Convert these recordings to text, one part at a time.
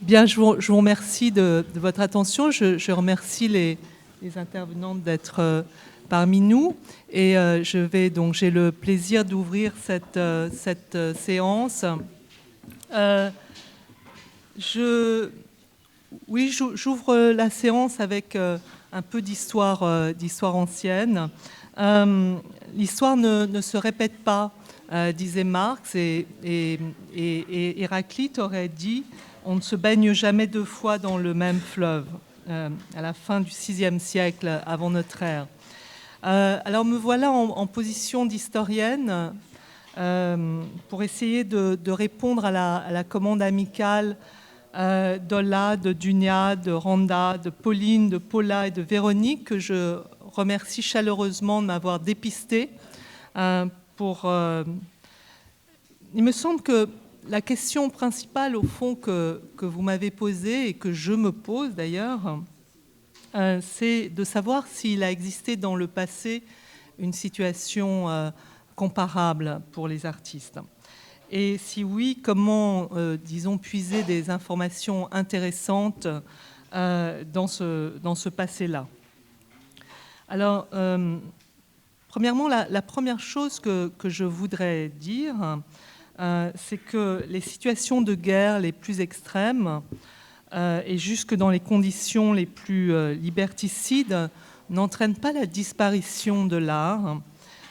Bien, je vous remercie de votre attention. Je remercie les intervenantes d'être parmi nous. Et j'ai le plaisir d'ouvrir cette séance. J'ouvre la séance avec un peu d'histoire ancienne. L'histoire ne se répète pas, disait Marx, et Héraclite aurait dit « on ne se baigne jamais deux fois dans le même fleuve », à la fin du VIe siècle avant notre ère. Alors me voilà en position d'historienne pour essayer de répondre à la commande amicale d'Ola, de Dunia, de Randa, de Pauline, de Paula et de Véronique, que je remercie chaleureusement de m'avoir dépistée. Il me semble que la question principale, au fond, que vous m'avez posée et que je me pose d'ailleurs, c'est de savoir s'il a existé dans le passé une situation comparable pour les artistes. Et si oui, comment, disons, puiser des informations intéressantes dans ce passé-là. Alors, premièrement, la première chose que je voudrais dire, c'est que les situations de guerre les plus extrêmes et jusque dans les conditions les plus liberticides n'entraînent pas la disparition de l'art.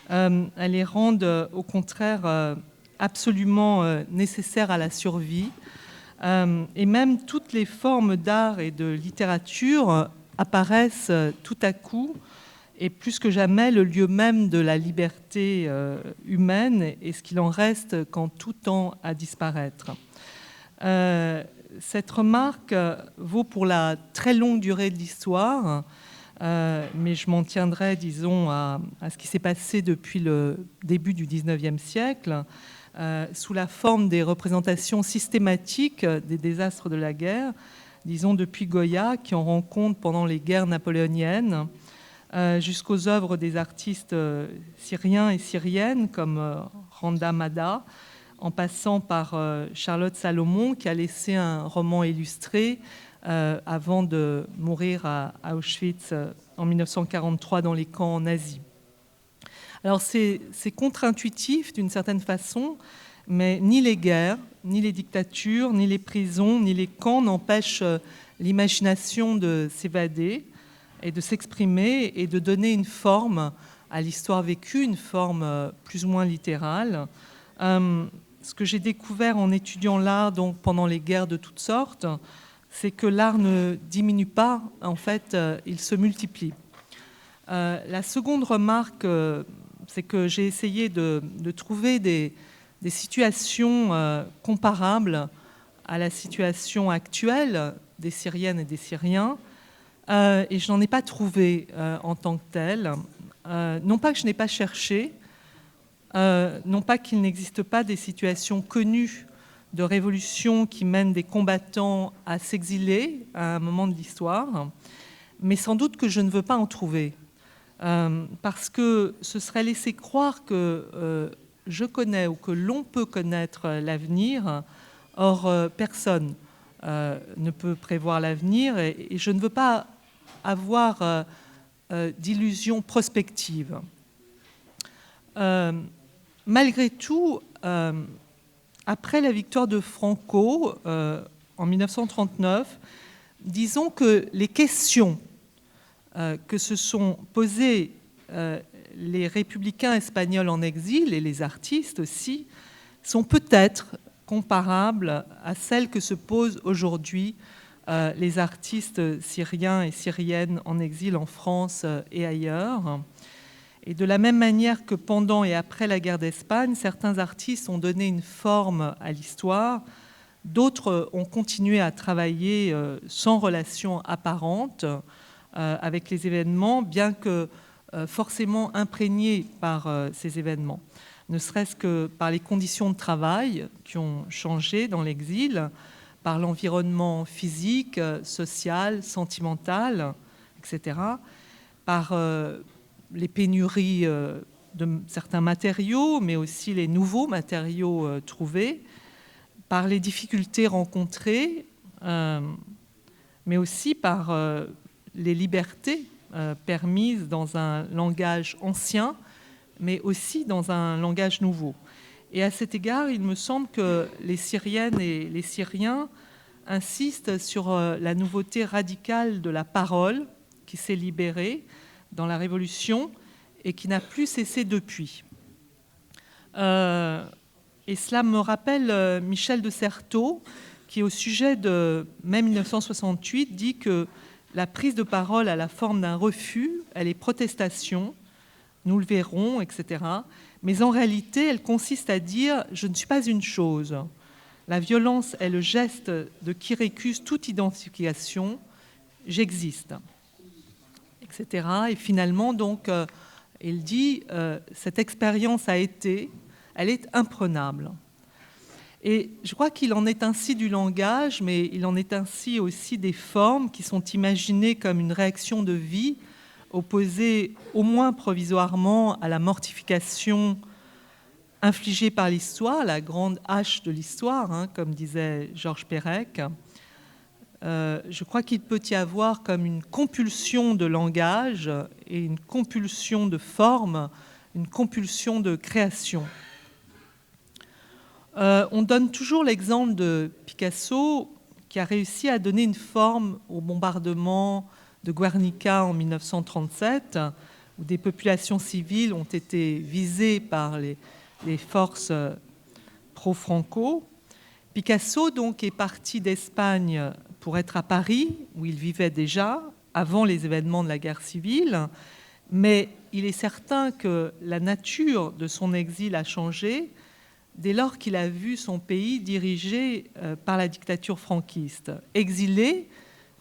Elles les rendent, au contraire, absolument nécessaires à la survie. Et même toutes les formes d'art et de littérature apparaissent tout à coup, et plus que jamais, le lieu même de la liberté humaine et ce qu'il en reste quand tout tend à disparaître. Cette remarque vaut pour la très longue durée de l'histoire, mais je m'en tiendrai, disons, à ce qui s'est passé depuis le début du XIXe siècle, sous la forme des représentations systématiques des désastres de la guerre, disons depuis Goya, qui en rend compte pendant les guerres napoléoniennes, jusqu'aux œuvres des artistes syriens et syriennes comme Randa Mada, en passant par Charlotte Salomon, qui a laissé un roman illustré avant de mourir à Auschwitz en 1943 dans les camps nazis. Alors c'est contre-intuitif d'une certaine façon, mais ni les guerres, ni les dictatures, ni les prisons, ni les camps n'empêchent l'imagination de s'évader et de s'exprimer et de donner une forme à l'histoire vécue, une forme plus ou moins littérale. Ce que j'ai découvert en étudiant l'art donc pendant les guerres de toutes sortes, c'est que l'art ne diminue pas, en fait, il se multiplie. La seconde remarque, c'est que j'ai essayé de trouver des situations comparables à la situation actuelle des Syriennes et des Syriens, et je n'en ai pas trouvé en tant que telle. Non pas que je n'ai pas cherché, non pas qu'il n'existe pas des situations connues de révolution qui mènent des combattants à s'exiler à un moment de l'histoire, mais sans doute que je ne veux pas en trouver. Parce que ce serait laisser croire que je connais ou que l'on peut connaître l'avenir. Or, personne ne peut prévoir l'avenir et je ne veux pas avoir d'illusions prospectives. Malgré tout, après la victoire de Franco en 1939, disons que les questions que se sont posées les républicains espagnols en exil et les artistes aussi sont peut-être comparables à celles que se posent aujourd'hui les artistes syriens et syriennes en exil en France et ailleurs. Et de la même manière que pendant et après la guerre d'Espagne, certains artistes ont donné une forme à l'histoire, d'autres ont continué à travailler sans relation apparente avec les événements, bien que forcément imprégnés par ces événements, ne serait-ce que par les conditions de travail qui ont changé dans l'exil, par l'environnement physique, social, sentimental, etc., par les pénuries de certains matériaux, mais aussi les nouveaux matériaux trouvés, par les difficultés rencontrées mais aussi par les libertés permises dans un langage ancien, mais aussi dans un langage nouveau. Et à cet égard, il me semble que les Syriennes et les Syriens insistent sur la nouveauté radicale de la parole qui s'est libérée dans la Révolution et qui n'a plus cessé depuis. Et cela me rappelle Michel de Certeau, qui, au sujet de mai 1968, dit que la prise de parole a la forme d'un refus, elle est protestation, nous le verrons, etc. Mais en réalité, elle consiste à dire « je ne suis pas une chose ». La violence est le geste de qui récuse toute identification, j'existe, etc. Et finalement, donc, il dit cette expérience elle est imprenable. Et je crois qu'il en est ainsi du langage, mais il en est ainsi aussi des formes qui sont imaginées comme une réaction de vie, opposée au moins provisoirement à la mortification infligée par l'histoire, la grande hache de l'histoire, hein, comme disait Georges Perec. Je crois qu'il peut y avoir comme une compulsion de langage et une compulsion de forme, une compulsion de création. On donne toujours l'exemple de Picasso qui a réussi à donner une forme au bombardement de Guernica en 1937, où des populations civiles ont été visées par les forces pro-Franco. Picasso donc est parti d'Espagne pour être à Paris, où il vivait déjà avant les événements de la guerre civile, mais il est certain que la nature de son exil a changé dès lors qu'il a vu son pays dirigé par la dictature franquiste. Exilé,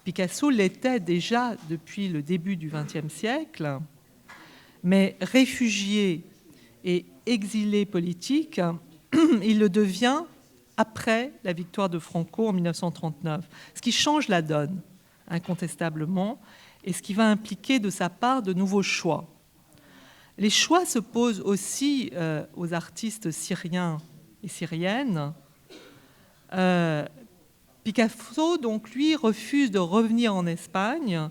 Picasso l'était déjà depuis le début du XXe siècle, mais réfugié et exilé politique, il le devient après la victoire de Franco en 1939, ce qui change la donne, incontestablement, et ce qui va impliquer de sa part de nouveaux choix. Les choix se posent aussi aux artistes syriens et syriennes. Picasso, donc, lui, refuse de revenir en Espagne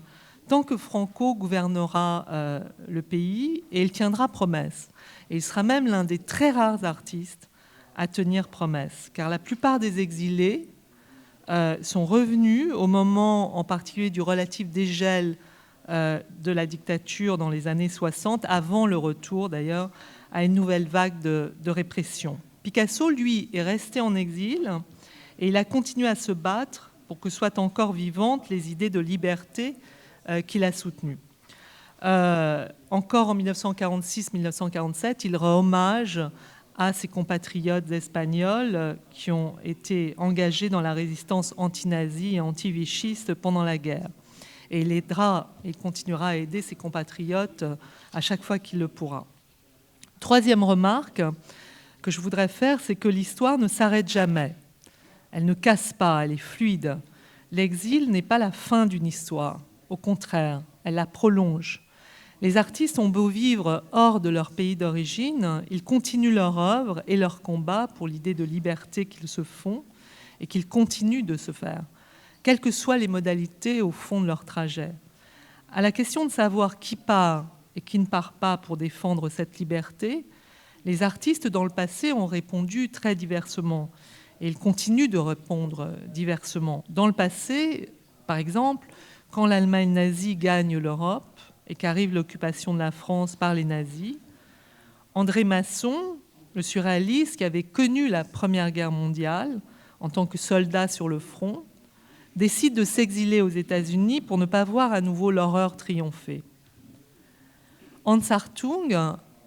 tant que Franco gouvernera le pays, et il tiendra promesse. Et il sera même l'un des très rares artistes à tenir promesse, car la plupart des exilés sont revenus au moment en particulier du relatif dégel de la dictature dans les années 60, avant le retour d'ailleurs à une nouvelle vague de répression. Picasso, lui, est resté en exil et il a continué à se battre pour que soient encore vivantes les idées de liberté qu'il a soutenues. Encore en 1946-1947, il rend hommage à ses compatriotes espagnols qui ont été engagés dans la résistance anti-nazie et anti-vichiste pendant la guerre. Et il continuera à aider ses compatriotes à chaque fois qu'il le pourra. Troisième remarque que je voudrais faire, c'est que l'histoire ne s'arrête jamais. Elle ne casse pas, elle est fluide. L'exil n'est pas la fin d'une histoire. Au contraire, elle la prolonge. Les artistes ont beau vivre hors de leur pays d'origine, ils continuent leur œuvre et leur combat pour l'idée de liberté qu'ils se font et qu'ils continuent de se faire, quelles que soient les modalités au fond de leur trajet. À la question de savoir qui part et qui ne part pas pour défendre cette liberté, les artistes dans le passé ont répondu très diversement et ils continuent de répondre diversement. Dans le passé, par exemple, quand l'Allemagne nazie gagne l'Europe et qu'arrive l'occupation de la France par les nazis, André Masson, le surréaliste qui avait connu la Première Guerre mondiale en tant que soldat sur le front, décide de s'exiler aux États-Unis pour ne pas voir à nouveau l'horreur triompher. Hans Hartung,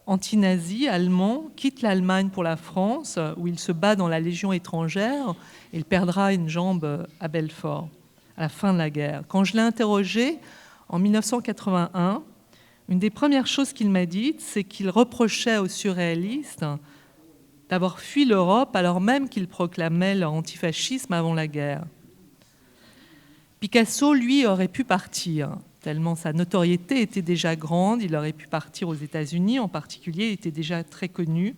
anti-nazi allemand, quitte l'Allemagne pour la France, où il se bat dans la Légion étrangère. Il perdra une jambe à Belfort à la fin de la guerre. Quand je l'ai interrogé en 1981, une des premières choses qu'il m'a dites, c'est qu'il reprochait aux surréalistes d'avoir fui l'Europe alors même qu'ils proclamaient leur antifascisme avant la guerre. Picasso, lui, aurait pu partir, tellement sa notoriété était déjà grande. Il aurait pu partir aux États-Unis, en particulier, il était déjà très connu.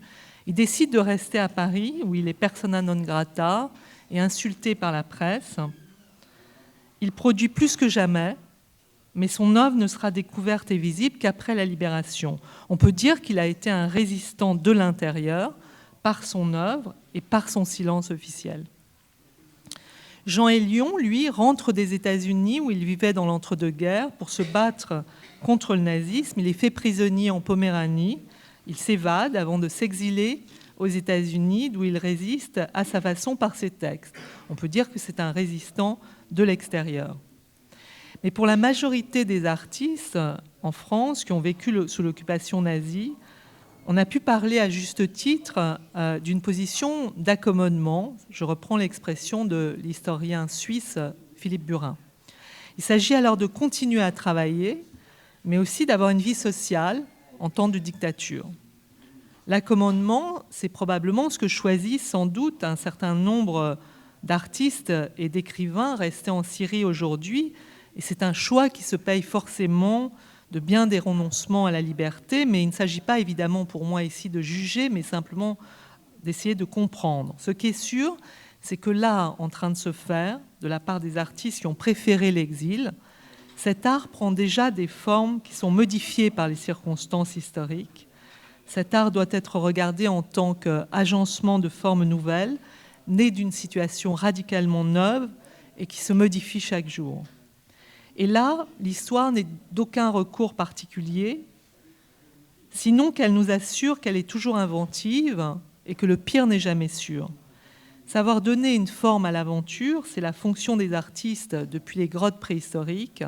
Il décide de rester à Paris, où il est persona non grata et insulté par la presse. Il produit plus que jamais, mais son œuvre ne sera découverte et visible qu'après la libération. On peut dire qu'il a été un résistant de l'intérieur par son œuvre et par son silence officiel. Jean Hélion, lui, rentre des États-Unis où il vivait dans l'entre-deux-guerres pour se battre contre le nazisme. Il est fait prisonnier en Poméranie. Il s'évade avant de s'exiler aux États-Unis, d'où il résiste à sa façon par ses textes. On peut dire que c'est un résistant de l'extérieur. Mais pour la majorité des artistes en France qui ont vécu sous l'occupation nazie, on a pu parler à juste titre d'une position d'accommodement. Je reprends l'expression de l'historien suisse Philippe Burin. Il s'agit alors de continuer à travailler, mais aussi d'avoir une vie sociale en temps de dictature. L'accommodement, c'est probablement ce que choisissent sans doute un certain nombre d'artistes et d'écrivains restés en Syrie aujourd'hui. Et c'est un choix qui se paye forcément de bien des renoncements à la liberté, mais il ne s'agit pas évidemment pour moi ici de juger, mais simplement d'essayer de comprendre. Ce qui est sûr, c'est que là, en train de se faire, de la part des artistes qui ont préféré l'exil, cet art prend déjà des formes qui sont modifiées par les circonstances historiques. Cet art doit être regardé en tant qu'agencement de formes nouvelles, né d'une situation radicalement neuve et qui se modifie chaque jour. Et là, l'histoire n'est d'aucun recours particulier, sinon qu'elle nous assure qu'elle est toujours inventive et que le pire n'est jamais sûr. Savoir donner une forme à l'aventure, c'est la fonction des artistes depuis les grottes préhistoriques,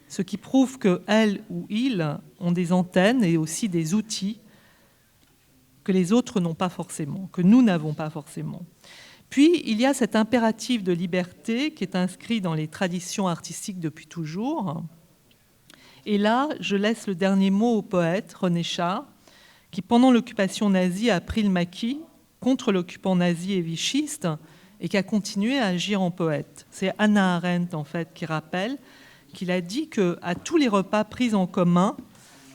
ce qui prouve qu'elles ou ils ont des antennes et aussi des outils que les autres n'ont pas forcément, que nous n'avons pas forcément. Puis, il y a cet impératif de liberté qui est inscrit dans les traditions artistiques depuis toujours. Et là, je laisse le dernier mot au poète René Char, qui, pendant l'occupation nazie, a pris le maquis contre l'occupant nazi et vichiste et qui a continué à agir en poète. C'est Hannah Arendt, en fait, qui rappelle qu'il a dit qu'à tous les repas pris en commun,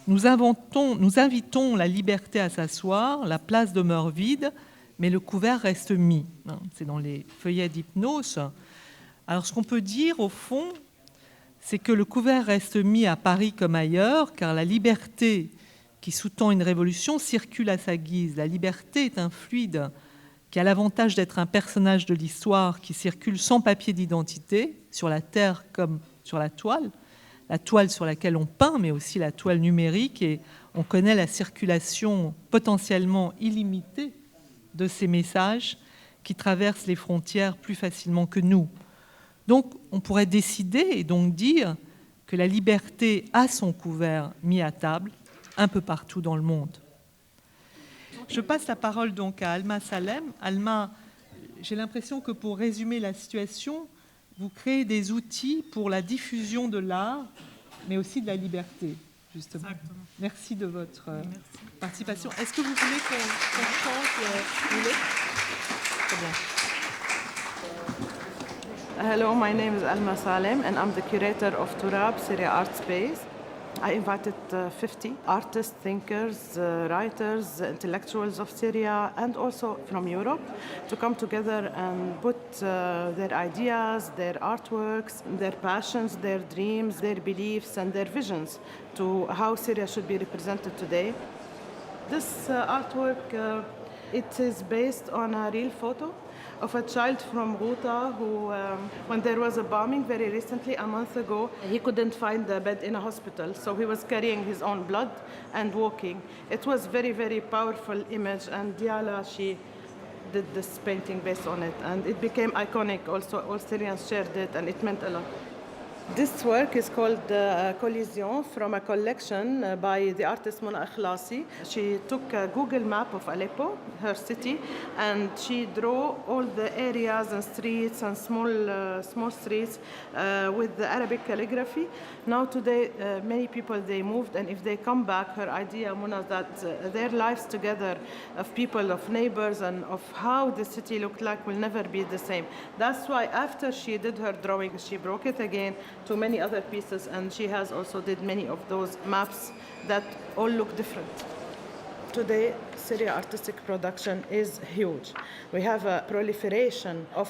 nous invitons la liberté à s'asseoir, la place demeure vide, mais le couvert reste mis. C'est dans les feuillets d'Hypnos. Alors, ce qu'on peut dire, au fond, c'est que le couvert reste mis à Paris comme ailleurs, car la liberté qui sous-tend une révolution circule à sa guise. La liberté est un fluide qui a l'avantage d'être un personnage de l'histoire qui circule sans papier d'identité, sur la terre comme sur la toile sur laquelle on peint, mais aussi la toile numérique, et on connaît la circulation potentiellement illimitée de ces messages qui traversent les frontières plus facilement que nous. Donc, on pourrait décider et donc dire que la liberté a son couvert mis à table un peu partout dans le monde. Je passe la parole donc à Alma Salem. Alma, j'ai l'impression que pour résumer la situation, vous créez des outils pour la diffusion de l'art, mais aussi de la liberté, justement. Exactement. Merci de votre participation. Est-ce que vous voulez qu'on chante Très bien. Hello, my name is Alma Salem, and I'm the curator of Turab Syria Art Space. I invited 50 artists, thinkers, writers, intellectuals of Syria and also from Europe to come together and put their ideas, their artworks, their passions, their dreams, their beliefs and their visions to how Syria should be represented today. This artwork, it is based on a real photo of a child from Ghouta who, when there was a bombing very recently, a month ago, he couldn't find a bed in a hospital, so he was carrying his own blood and walking. It was very, very powerful image, and Diala, she did this painting based on it, and it became iconic also. All Syrians shared it, and it meant a lot. This work is called Collision, from a collection by the artist Mona Akhlasi. She took a Google map of Aleppo, her city, and she drew all the areas and streets and small streets with the Arabic calligraphy. Now today, many people, they moved, and if they come back, her idea, Mona, that their lives together of people, of neighbors, and of how the city looked like will never be the same. That's why after she did her drawing, she broke it again to many other pieces, and she has also did many of those maps that all look different. Today, Syria artistic production is huge. We have a proliferation of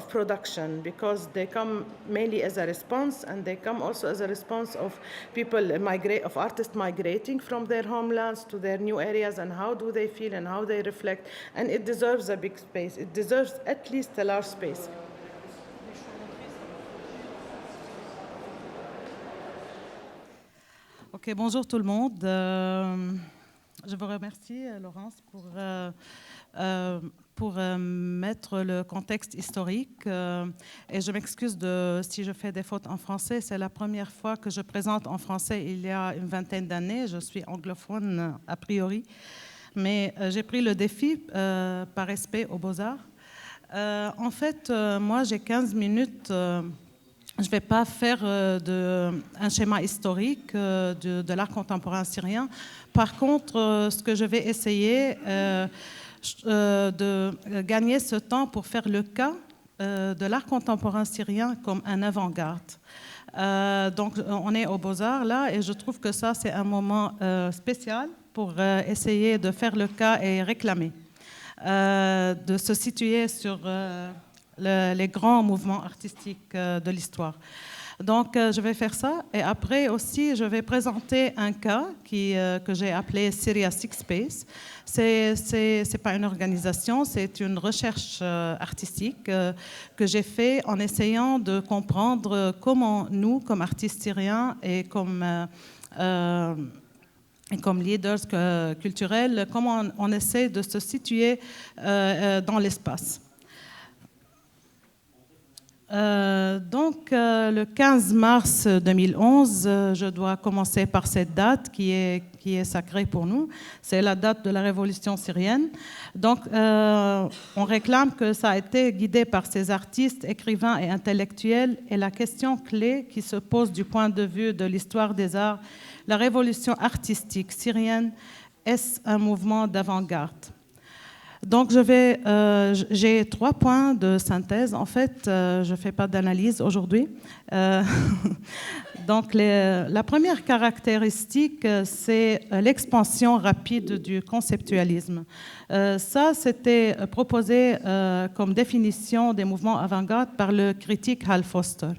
production because they come mainly as a response, and they come also as a response of of artists migrating from their homelands to their new areas, and how do they feel and how they reflect. And it deserves a big space. It deserves at least a large space. Ok, bonjour tout le monde. Je vous remercie, Laurence, pour mettre le contexte historique. Et je m'excuse si je fais des fautes en français. C'est la première fois que je présente en français il y a une vingtaine d'années. Je suis anglophone a priori. Mais j'ai pris le défi par respect aux Beaux-Arts. En fait, moi, j'ai 15 minutes. Je ne vais pas faire un schéma historique de l'art contemporain syrien. Par contre, ce que je vais essayer de gagner ce temps pour faire le cas de l'art contemporain syrien comme un avant-garde. Donc, on est aux Beaux-Arts là, et je trouve que ça, c'est un moment spécial pour essayer de faire le cas et réclamer, de se situer sur les grands mouvements artistiques de l'histoire. Donc, je vais faire ça. Et après aussi, je vais présenter un cas que j'ai appelé Syria Six Space. C'est pas une organisation, c'est une recherche artistique que j'ai fait en essayant de comprendre comment nous, comme artistes syriens et comme leaders culturels, comment on essaie de se situer dans l'espace. Donc, le 15 mars 2011, je dois commencer par cette date qui est sacrée pour nous. C'est la date de la révolution syrienne. Donc, on réclame que ça a été guidé par ces artistes, écrivains et intellectuels. Et la question clé qui se pose du point de vue de l'histoire des arts, la révolution artistique syrienne, est-ce un mouvement d'avant-garde ? Donc, j'ai 3 points de synthèse. En fait, je ne fais pas d'analyse aujourd'hui. Donc, la première caractéristique, c'est l'expansion rapide du conceptualisme. Ça, c'était proposé comme définition des mouvements avant-garde par le critique Hal Foster.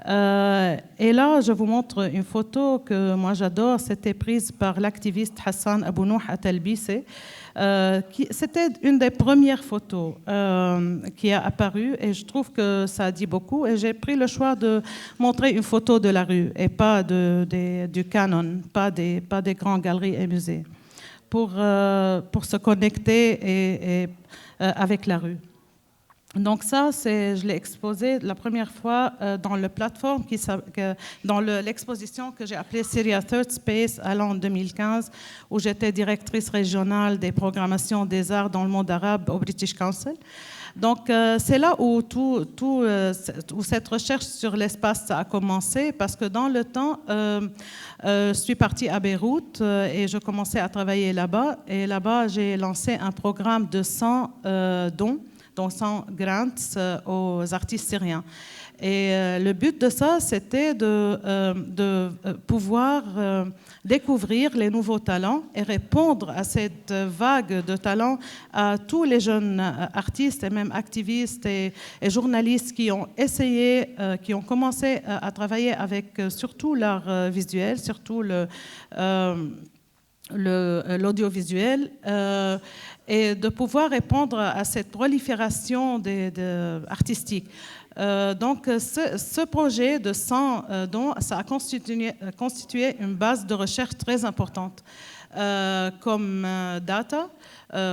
Et là, je vous montre une photo que moi j'adore. C'était prise par l'activiste Hassan Abou-Nouh Atalbissé. C'était une des premières photos qui a apparu, et je trouve que ça dit beaucoup. Et j'ai pris le choix de montrer une photo de la rue et pas du canon, pas des grandes galeries et musées, pour se connecter avec la rue. Donc ça, je l'ai exposé la première fois dans l'exposition que j'ai appelée Syria Third Space à l'an 2015, où j'étais directrice régionale des programmations des arts dans le monde arabe au British Council. Donc c'est là où où cette recherche sur l'espace a commencé, parce que dans le temps, je suis partie à Beyrouth et je commençais à travailler là-bas. Et là-bas, j'ai lancé un programme de 100 dons, donc 100 grants aux artistes syriens. Et le but de ça, c'était de pouvoir découvrir les nouveaux talents et répondre à cette vague de talents à tous les jeunes artistes et même activistes et journalistes qui ont essayé, qui ont commencé à travailler avec surtout l'art visuel, surtout l'audiovisuel, et de pouvoir répondre à cette prolifération artistique. Donc, ce projet de 100 dons, ça a constitué une base de recherche très importante comme data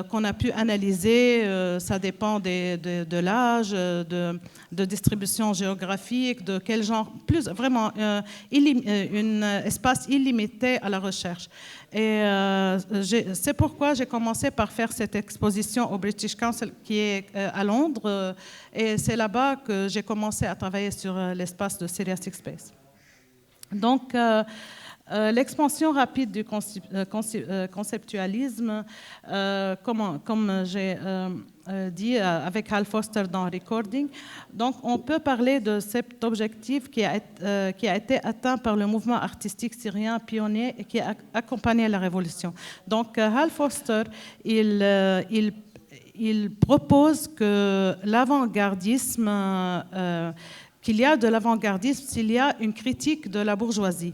qu'on a pu analyser. Ça dépend de l'âge, de distribution géographique, de quel genre, plus vraiment un espace illimité à la recherche. Et c'est pourquoi j'ai commencé par faire cette exposition au British Council qui est à Londres, et c'est là-bas que j'ai commencé à travailler sur l'espace de Syria Six Space. Donc, l'expansion rapide du conceptualisme, comme j'ai dit avec Hal Foster dans Recording. Donc, on peut parler de cet objectif qui a été atteint par le mouvement artistique syrien pionnier et qui a accompagné la révolution. Donc, Hal Foster, il propose que l'avant-gardisme, qu'il y a de l'avant-gardisme s'il y a une critique de la bourgeoisie.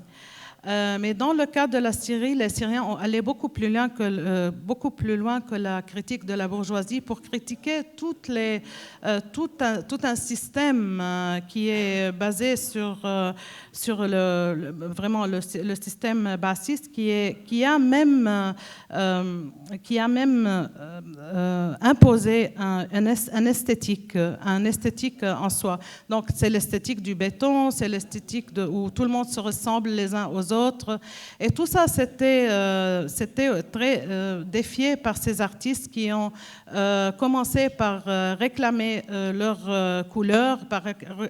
Mais dans le cas de la Syrie, les Syriens ont allé beaucoup plus loin que la critique de la bourgeoisie pour critiquer tout un système qui est basé sur vraiment le système bassiste qui a même imposé un esthétique en soi. Donc c'est l'esthétique du béton, c'est l'esthétique où tout le monde se ressemble les uns aux autres. Et tout ça, c'était très défié par ces artistes qui ont commencé par réclamer leurs couleurs, par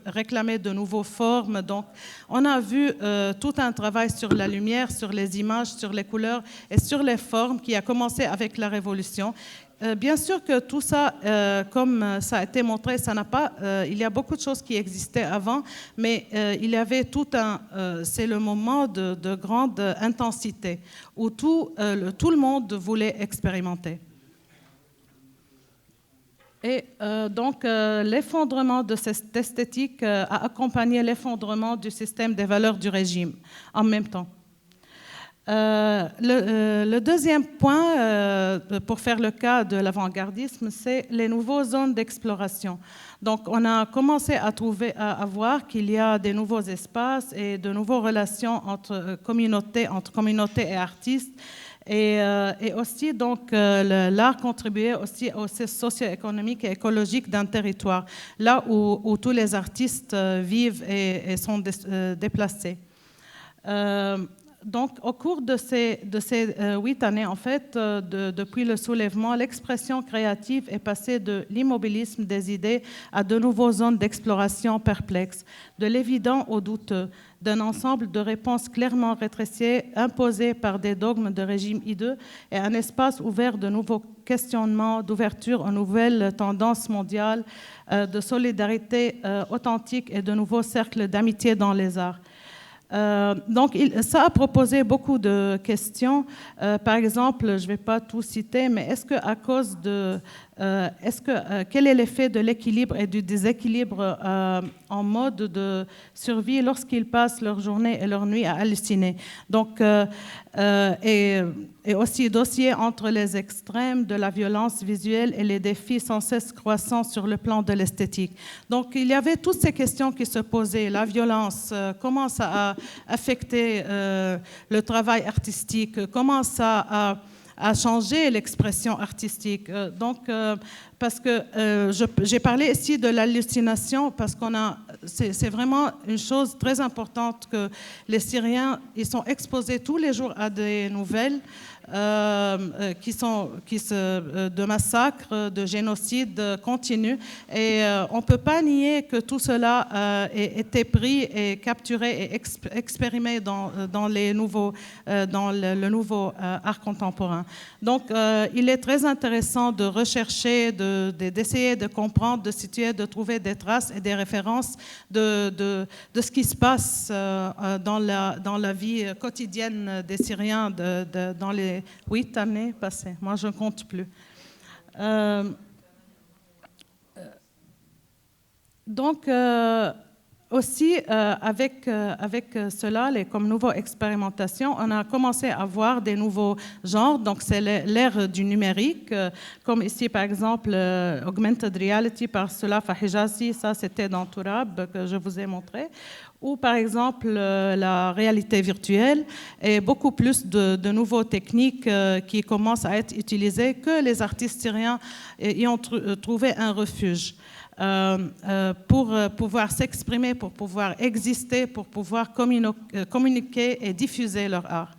réclamer de nouvelles formes. Donc, on a vu tout un travail sur la lumière, sur les images, sur les couleurs et sur les formes qui a commencé avec la Révolution. Bien sûr que tout ça, comme ça a été montré, il y a beaucoup de choses qui existaient avant, mais il y avait c'est le moment de grande intensité où tout le monde voulait expérimenter. Et donc, l'effondrement de cette esthétique a accompagné l'effondrement du système des valeurs du régime en même temps. Le deuxième point, pour faire le cas de l'avant-gardisme, c'est les nouvelles zones d'exploration. Donc, on a commencé à voir qu'il y a des nouveaux espaces et de nouvelles relations entre communautés et artistes. Et aussi, donc, l'art contribuait aussi au socio-économique et écologique d'un territoire, là où tous les artistes vivent et sont déplacés. Donc, au cours de ces 8 années, en fait, depuis le soulèvement, l'expression créative est passée de l'immobilisme des idées à de nouvelles zones d'exploration perplexes, de l'évident au douteux, d'un ensemble de réponses clairement rétrécies imposées par des dogmes de régime hideux et un espace ouvert de nouveaux questionnements, d'ouverture aux nouvelles tendances mondiales, de solidarité authentique et de nouveaux cercles d'amitié dans les arts. Donc, ça a proposé beaucoup de questions. Par exemple, je ne vais pas tout citer, mais est-ce que à cause de quel est l'effet de l'équilibre et du déséquilibre en mode de survie lorsqu'ils passent leur journée et leur nuit à halluciner? Donc, et aussi dossier entre les extrêmes de la violence visuelle et les défis sans cesse croissants sur le plan de l'esthétique. Donc, il y avait toutes ces questions qui se posaient. La violence, comment ça a affecté le travail artistique? Comment ça a changé l'expression artistique? Parce que j'ai parlé ici de l'hallucination, parce c'est vraiment une chose très importante que les Syriens, ils sont exposés tous les jours à des nouvelles de massacres, de génocides continus. Et on ne peut pas nier que tout cela ait été pris et capturé et expérimenté dans le nouveau art contemporain. Donc, il est très intéressant de rechercher, d'essayer de comprendre, de situer, de trouver des traces et des références de ce qui se passe dans la vie quotidienne des Syriens dans les 8 années passées. Moi, je ne compte plus. Donc, aussi, avec cela, comme nouvelle expérimentation, on a commencé à voir des nouveaux genres. Donc, c'est l'ère du numérique, comme ici, par exemple, Augmented Reality par Sulafa Hijazi, ça c'était dans Turab que je vous ai montré. Ou par exemple la réalité virtuelle et beaucoup plus de nouvelles techniques qui commencent à être utilisées, que les artistes syriens y ont trouvé un refuge. Pour pouvoir s'exprimer, pour pouvoir exister, pour pouvoir communiquer et diffuser leur art.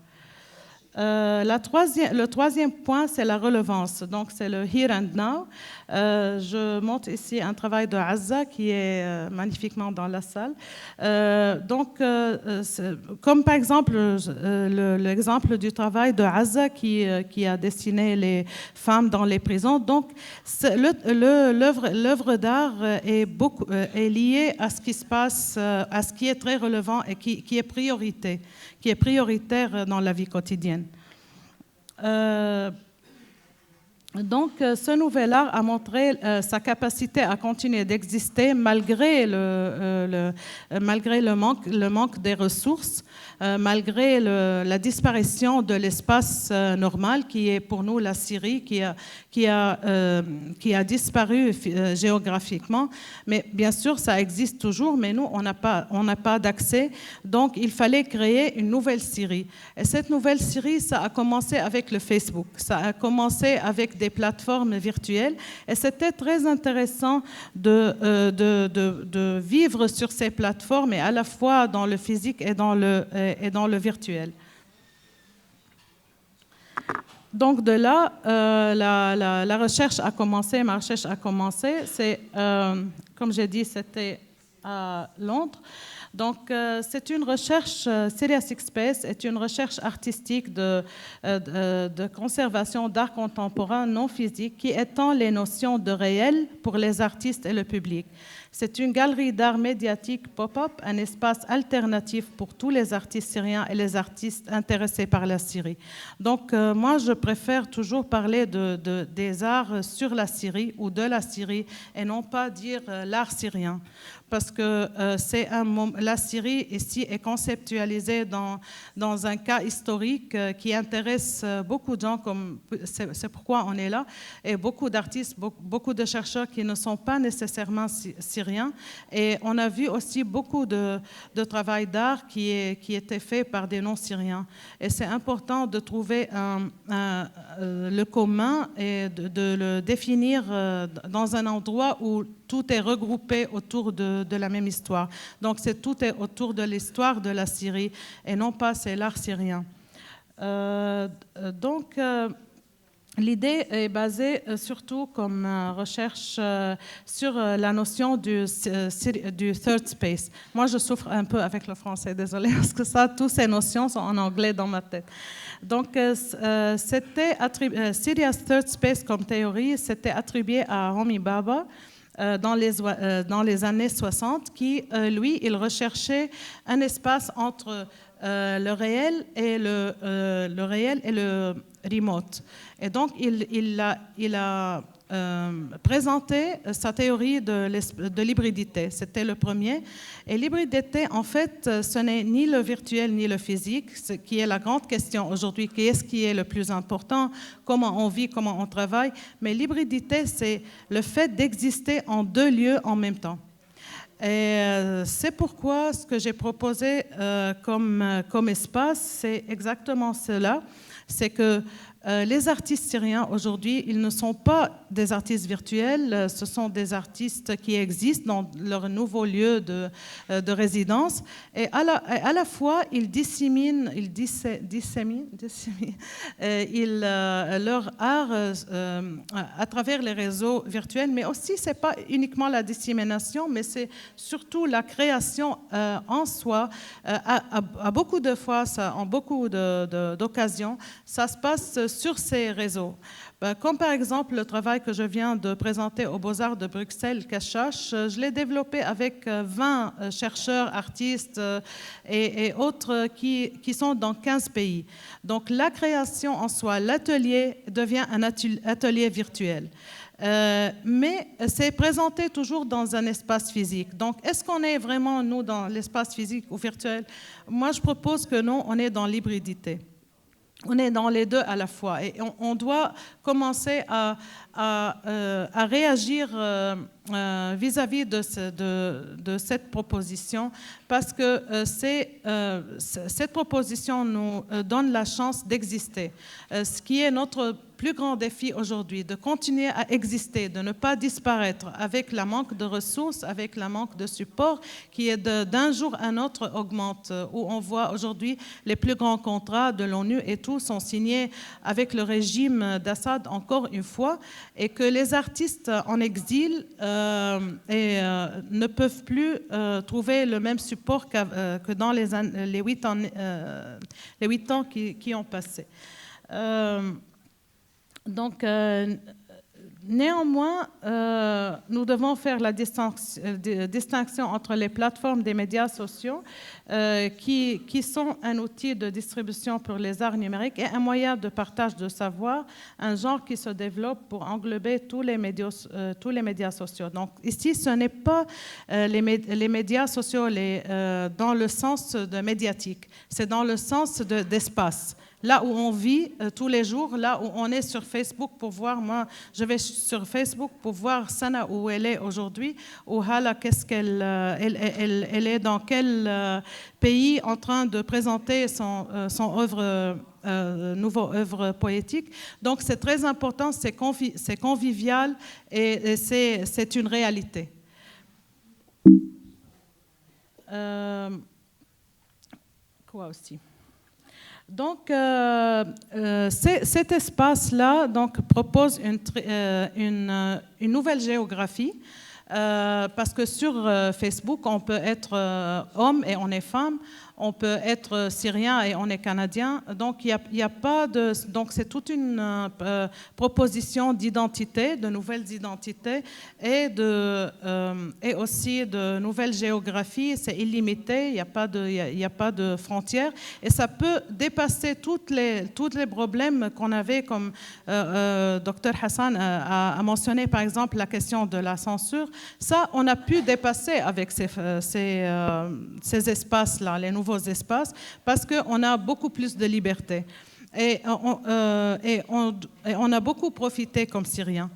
Le troisième point, c'est la relevance. Donc, c'est le here and now. Je montre ici un travail de Azza qui est magnifiquement dans la salle. Comme par exemple l'exemple du travail de Azza qui a dessiné les femmes dans les prisons. Donc, l'œuvre d'art est liée à ce qui se passe, à ce qui est très relevant et qui est prioritaire dans la vie quotidienne. Donc, ce nouvel art a montré sa capacité à continuer d'exister malgré le manque des ressources, malgré la disparition de l'espace normal qui est pour nous la Syrie, qui a disparu géographiquement. Mais bien sûr, ça existe toujours, mais nous, on n'a pas d'accès. Donc, il fallait créer une nouvelle Syrie. Et cette nouvelle Syrie, ça a commencé avec le Facebook. Ça a commencé avec des plateformes virtuelles. Et c'était très intéressant de vivre sur ces plateformes, et à la fois dans le physique et dans le virtuel. Donc de là, la recherche a commencé, ma recherche a commencé. Comme j'ai dit, c'était à Londres. Donc, c'est une recherche, Syria Six Space est une recherche artistique de conservation d'art contemporain non physique qui étend les notions de réel pour les artistes et le public. C'est une galerie d'art médiatique pop-up, un espace alternatif pour tous les artistes syriens et les artistes intéressés par la Syrie. Donc, moi, je préfère toujours parler des arts sur la Syrie ou de la Syrie et non pas dire l'art syrien. Parce que la Syrie ici est conceptualisée dans un cas historique qui intéresse beaucoup de gens, c'est pourquoi on est là, et beaucoup d'artistes, beaucoup de chercheurs qui ne sont pas nécessairement syriens. Et on a vu aussi beaucoup de travail d'art qui était fait par des non-syriens. Et c'est important de trouver le commun et de le définir dans un endroit où tout est regroupé autour de la même histoire. Donc, tout est autour de l'histoire de la Syrie et non pas c'est l'art syrien. L'idée est basée surtout comme recherche sur la notion du third space. Moi, je souffre un peu avec le français, désolée, parce que toutes ces notions sont en anglais dans ma tête. Donc, Syria's third space comme théorie, c'était attribué à Homi Bhabha, dans les années 60, qui, lui, il recherchait un espace entre le réel et le remote. Et donc, il a présenté sa théorie de l'hybridité. C'était le premier. Et l'hybridité, en fait, ce n'est ni le virtuel ni le physique, ce qui est la grande question aujourd'hui. Qu'est-ce qui est le plus important? Comment on vit, comment on travaille? Mais l'hybridité, c'est le fait d'exister en deux lieux en même temps. Et c'est pourquoi ce que j'ai proposé comme espace, c'est exactement cela. C'est que les artistes syriens aujourd'hui, ils ne sont pas des artistes virtuels, ce sont des artistes qui existent dans leur nouveau lieu de résidence. Et à la fois, ils disséminent leur art à travers les réseaux virtuels, mais aussi, ce n'est pas uniquement la dissémination, mais c'est surtout la création en soi. À beaucoup de fois, en beaucoup d'occasions, ça se passe sur ces réseaux. Comme par exemple le travail que je viens de présenter aux Beaux-Arts de Bruxelles, Cachache, je l'ai développé avec 20 chercheurs, artistes et autres qui sont dans 15 pays. Donc la création en soi, l'atelier devient un atelier virtuel. Mais c'est présenté toujours dans un espace physique. Donc, est-ce qu'on est vraiment, nous, dans l'espace physique ou virtuel? Moi, je propose que non, on est dans l'hybridité. On est dans les deux à la fois et on doit commencer à réagir vis-à-vis de cette proposition parce que cette proposition nous donne la chance d'exister. Ce qui est notre plus grand défi aujourd'hui, de continuer à exister, de ne pas disparaître avec le manque de ressources, avec le manque de support qui est d'un jour à un autre augmente, où on voit aujourd'hui les plus grands contrats de l'ONU et tout sont signés avec le régime d'Assad encore une fois, et que les artistes en exil ne peuvent plus trouver le même support que dans les 8 ans qui ont passé. Néanmoins, nous devons faire la distinction entre les plateformes des médias sociaux qui sont un outil de distribution pour les arts numériques et un moyen de partage de savoir, un genre qui se développe pour englober tous les médias sociaux. Donc ici, ce n'est pas les médias sociaux dans le sens de médiatique, c'est dans le sens d'espace. Là où on vit tous les jours, là où on est sur Facebook pour voir, moi je vais sur Facebook pour voir Sana où elle est aujourd'hui, ou Hala qu'est-ce elle est dans quel pays en train de présenter son nouveau œuvre poétique. Donc c'est très important, c'est convivial et c'est une réalité. Quoi aussi? Donc, cet espace-là propose une nouvelle géographie parce que sur Facebook, on peut être homme et on est femme, on peut être syrien et on est canadien. Donc, il y a pas de. Donc, c'est toute une proposition d'identité, de nouvelles identités et aussi de nouvelles géographies. C'est illimité, il n'y a pas de frontières et ça peut dépasser tous les problèmes qu'on avait, comme Dr Hassan a mentionné, par exemple, la question de la censure. Ça, on a pu dépasser avec ces espaces-là, les nouveaux espaces, parce qu'on a beaucoup plus de liberté. Et on a beaucoup profité comme Syriens.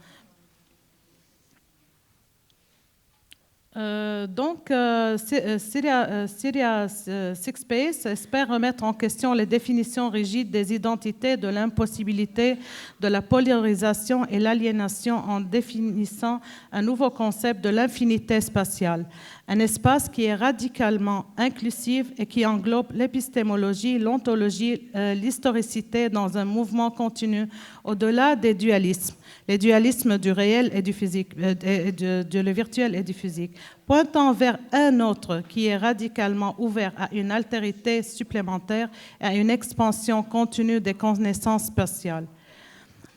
Syria Six Space espère remettre en question les définitions rigides des identités, de l'impossibilité, de la polarisation et l'aliénation en définissant un nouveau concept de l'infinité spatiale. Un espace qui est radicalement inclusif et qui englobe l'épistémologie, l'ontologie, l'historicité dans un mouvement continu au-delà des dualismes. Les dualismes du réel et du physique, le virtuel et du physique, pointant vers un autre qui est radicalement ouvert à une altérité supplémentaire et à une expansion continue des connaissances spatiales.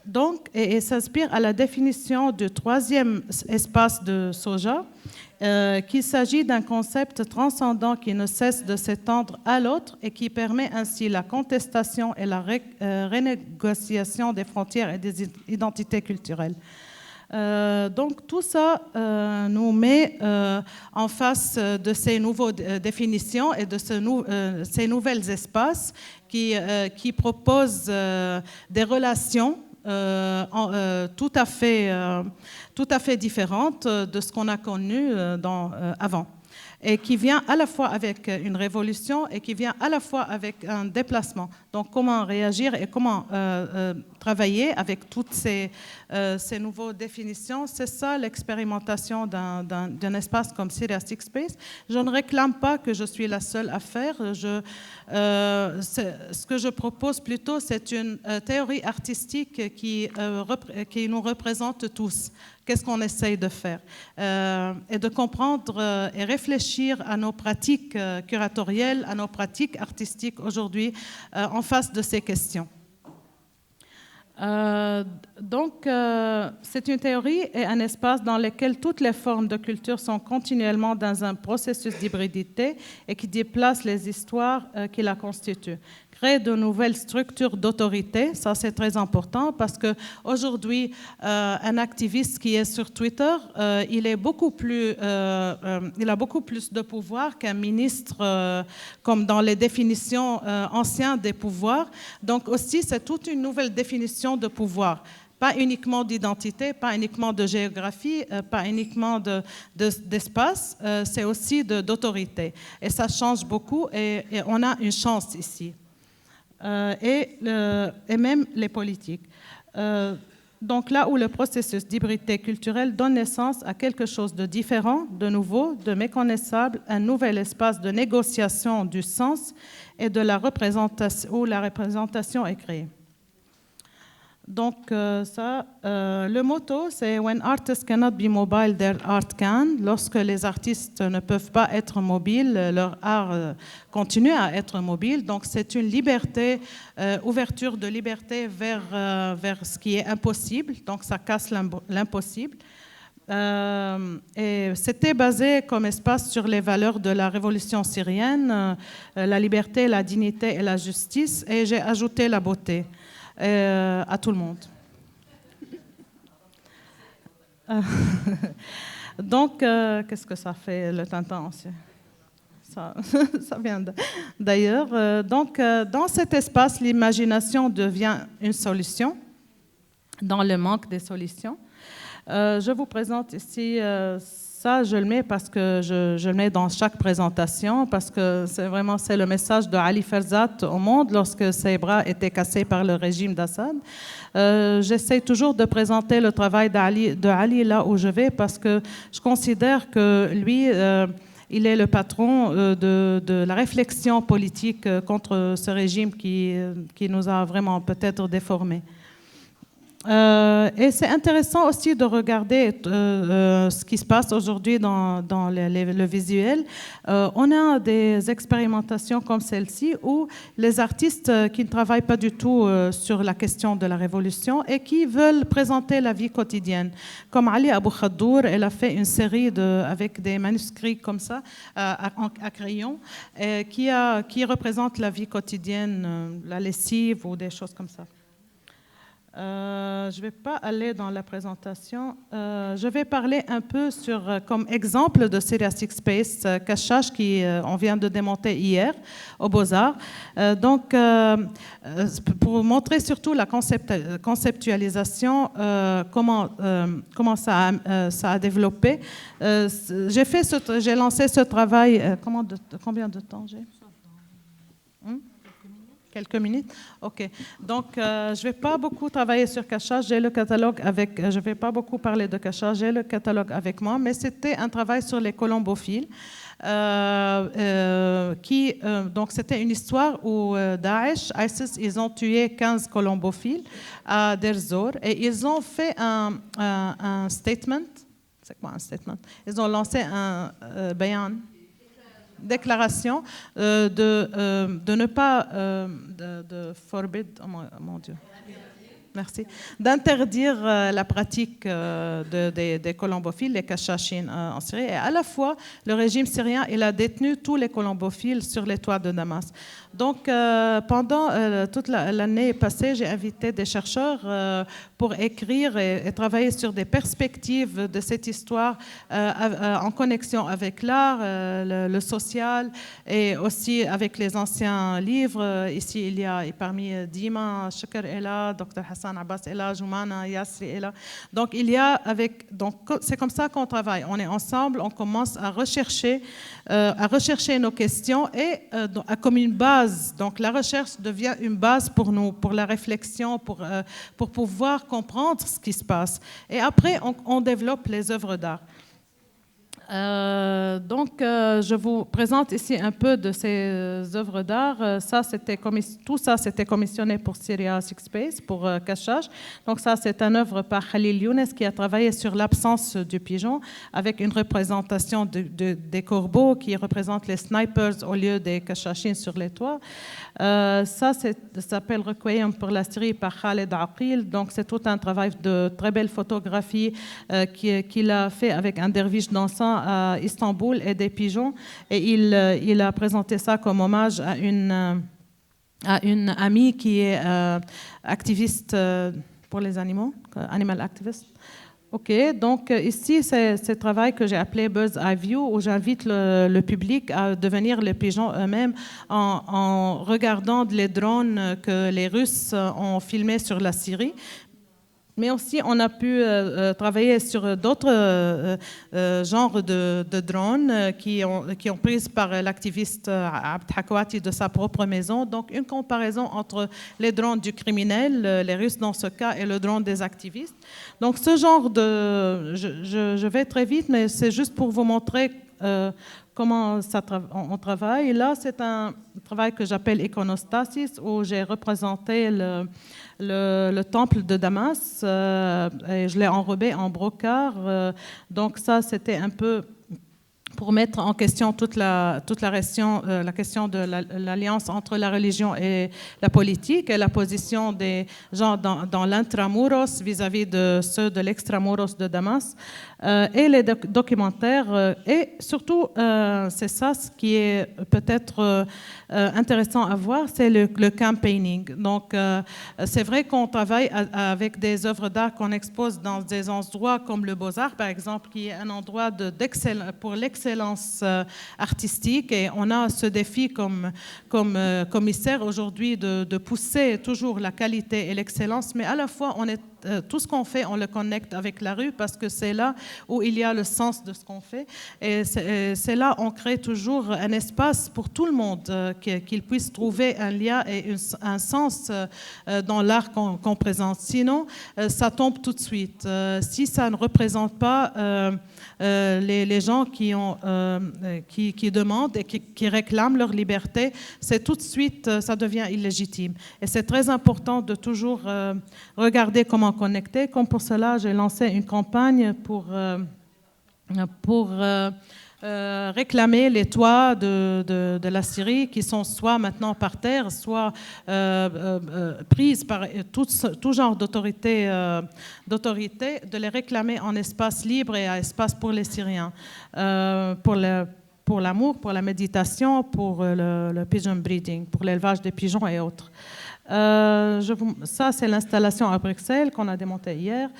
Donc, et s'inspire à la définition du troisième espace de Soja, qu'il s'agit d'un concept transcendant qui ne cesse de s'étendre à l'autre et qui permet ainsi la contestation et la renégociation des frontières et des identités culturelles. Donc tout ça nous met en face de ces nouvelles définitions et de ces nouveaux espaces qui proposent des relations tout à fait différente de ce qu'on a connu avant, et qui vient à la fois avec une révolution et qui vient à la fois avec un déplacement. Donc comment réagir et comment travailler avec toutes ces nouvelles définitions, c'est ça l'expérimentation d'un espace comme Syria Six Space. Je ne réclame pas que je suis la seule à faire. Ce que je propose plutôt, c'est une théorie artistique qui nous représente tous. Qu'est-ce qu'on essaye de faire et de comprendre et réfléchir à nos pratiques curatorielles, à nos pratiques artistiques aujourd'hui en face de ces questions. C'est une théorie et un espace dans lequel toutes les formes de culture sont continuellement dans un processus d'hybridité et qui déplace les histoires qui la constituent. Créer de nouvelles structures d'autorité, ça c'est très important parce qu'aujourd'hui, un activiste qui est sur Twitter, il a beaucoup plus de pouvoir qu'un ministre, comme dans les définitions anciennes des pouvoirs. Donc aussi, c'est toute une nouvelle définition de pouvoir. Pas uniquement d'identité, pas uniquement de géographie, pas uniquement d'espace, c'est aussi d'autorité. Et ça change beaucoup et on a une chance ici. Et même les politiques. Donc là où le processus d'hybridité culturelle donne naissance à quelque chose de différent, de nouveau, de méconnaissable, un nouvel espace de négociation du sens et de la représentation, où la représentation est créée. Donc le motto, c'est « When artists cannot be mobile, their art can ». Lorsque les artistes ne peuvent pas être mobiles, leur art continue à être mobile. Donc c'est une liberté, ouverture de liberté vers ce qui est impossible. Donc ça casse l'impossible. Et c'était basé comme espace sur les valeurs de la révolution syrienne, la liberté, la dignité et la justice. Et j'ai ajouté la beauté. À tout le monde. Donc, qu'est-ce que ça fait le Tintin? Ça vient d'ailleurs. Donc, dans cet espace, l'imagination devient une solution, dans le manque des solutions. Je vous présente ici ça, je le mets parce que je le mets dans chaque présentation, parce que c'est le message de Ali Ferzat au monde lorsque ses bras étaient cassés par le régime d'Assad. J'essaie toujours de présenter le travail de Ali là où je vais, parce que je considère que lui, il est le patron de la réflexion politique contre ce régime qui nous a vraiment peut-être déformés. Et c'est intéressant aussi de regarder ce qui se passe aujourd'hui dans le visuel. On a des expérimentations comme celle-ci où les artistes qui ne travaillent pas du tout sur la question de la révolution et qui veulent présenter la vie quotidienne. Comme Ali Abou Khadour, elle a fait une série avec des manuscrits comme ça, à crayon, qui représentent la vie quotidienne, la lessive ou des choses comme ça. Je ne vais pas aller dans la présentation. Je vais parler un peu comme exemple de Syria Six Space, Cachache, on vient de démonter hier aux Beaux-Arts. Donc, pour montrer surtout la conceptualisation, comment ça a développé. J'ai lancé ce travail. Combien de temps j'ai? Quelques minutes. OK. Donc, je ne vais pas beaucoup travailler sur Cachache. J'ai le catalogue avec... Je ne vais pas beaucoup parler de Cachache. J'ai le catalogue avec moi. Mais c'était un travail sur les colombophiles. Donc, c'était une histoire où Daesh, ISIS, ils ont tué 15 colombophiles à Deir Zor. Et ils ont fait un statement. C'est quoi un statement? Ils ont lancé un bayan. Déclaration de ne pas de forbid, oh mon Dieu, merci, d'interdire la pratique des colombophiles, les cachachines en Syrie. Et à la fois, le régime syrien, il a détenu tous les colombophiles sur les toits de Damas. Donc, pendant toute l'année passée, j'ai invité des chercheurs pour écrire et travailler sur des perspectives de cette histoire en connexion avec l'art, le social et aussi avec les anciens livres. Ici, il y a parmi Dima, Shakar est là, Dr Hassan Abbas est là, Joumana Yassri est là. Donc, c'est comme ça qu'on travaille. On est ensemble, on commence à rechercher nos questions et comme une base. Donc, la recherche devient une base pour nous, pour la réflexion, pour pouvoir comprendre ce qui se passe. Et après, on développe les œuvres d'art. Je vous présente ici un peu de ces œuvres d'art. Tout ça, c'était commissionné pour Syria Six Space, pour Cachache. Donc ça, c'est une œuvre par Khalil Younes qui a travaillé sur l'absence du pigeon avec une représentation des corbeaux qui représentent les snipers au lieu des cachachines sur les toits. Ça s'appelle Requiem pour la Syrie par Khaled Aqil. Donc c'est tout un travail de très belle photographie qu'il a fait avec un derviche dansant à Istanbul et des pigeons. Et il a présenté ça comme hommage à une amie qui est activiste pour les animaux, animal activist. OK, donc ici, c'est ce travail que j'ai appelé Bird's Eye View, où j'invite le public à devenir les pigeons eux-mêmes en regardant les drones que les Russes ont filmés sur la Syrie. Mais aussi, on a pu travailler sur d'autres genres de drones qui ont pris par l'activiste Abd Hakwati de sa propre maison. Donc, une comparaison entre les drones du criminel, les Russes dans ce cas, et le drone des activistes. Donc, ce genre de... Je vais très vite, mais c'est juste pour vous montrer comment on travaille. Là, c'est un travail que j'appelle Iconostasis, où j'ai représenté le temple de Damas, et je l'ai enrobé en brocart. Donc ça, c'était un peu pour mettre en question toute la question de l'alliance entre la religion et la politique, et la position des gens dans l'intramuros vis-à-vis de ceux de l'extramuros de Damas, et les documentaires. Et surtout, c'est ça ce qui est peut-être intéressant à voir, c'est le campaigning. Donc, c'est vrai qu'on travaille avec des œuvres d'art qu'on expose dans des endroits comme le Beaux-Arts, par exemple, qui est un endroit pour l'excellence artistique. Et on a ce défi comme commissaire aujourd'hui de pousser toujours la qualité et l'excellence, mais à la fois, tout ce qu'on fait, on le connecte avec la rue, parce que c'est là où il y a le sens de ce qu'on fait. Et c'est là on crée toujours un espace pour tout le monde, qu'il puisse trouver un lien et un sens dans l'art qu'on présente. Sinon, ça tombe tout de suite. Si ça ne représente pas les gens qui demandent et qui réclament leur liberté, c'est tout de suite, ça devient illégitime. Et c'est très important de toujours regarder comment connecter. Comme pour cela, j'ai lancé une campagne pour réclamer les toits de la Syrie, qui sont soit maintenant par terre, soit prises par tout genre d'autorité, de les réclamer en espace libre et à espace pour les Syriens, pour l'amour, pour la méditation, pour le pigeon breeding, pour l'élevage des pigeons et autres. Ça, c'est l'installation à Bruxelles qu'on a démontée hier.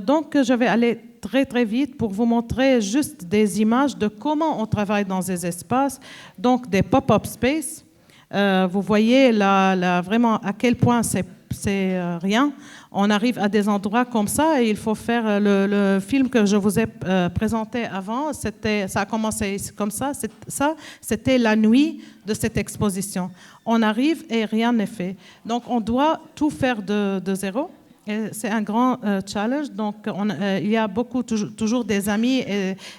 Donc, je vais aller très, très vite pour vous montrer juste des images de comment on travaille dans ces espaces. Donc, des pop-up space. Vous voyez là, vraiment à quel point c'est rien. On arrive à des endroits comme ça et il faut faire le film que je vous ai présenté avant. Ça a commencé comme ça. C'était la nuit de cette exposition. On arrive et rien n'est fait. Donc, on doit tout faire de zéro. C'est un grand challenge. Donc, il y a toujours des amis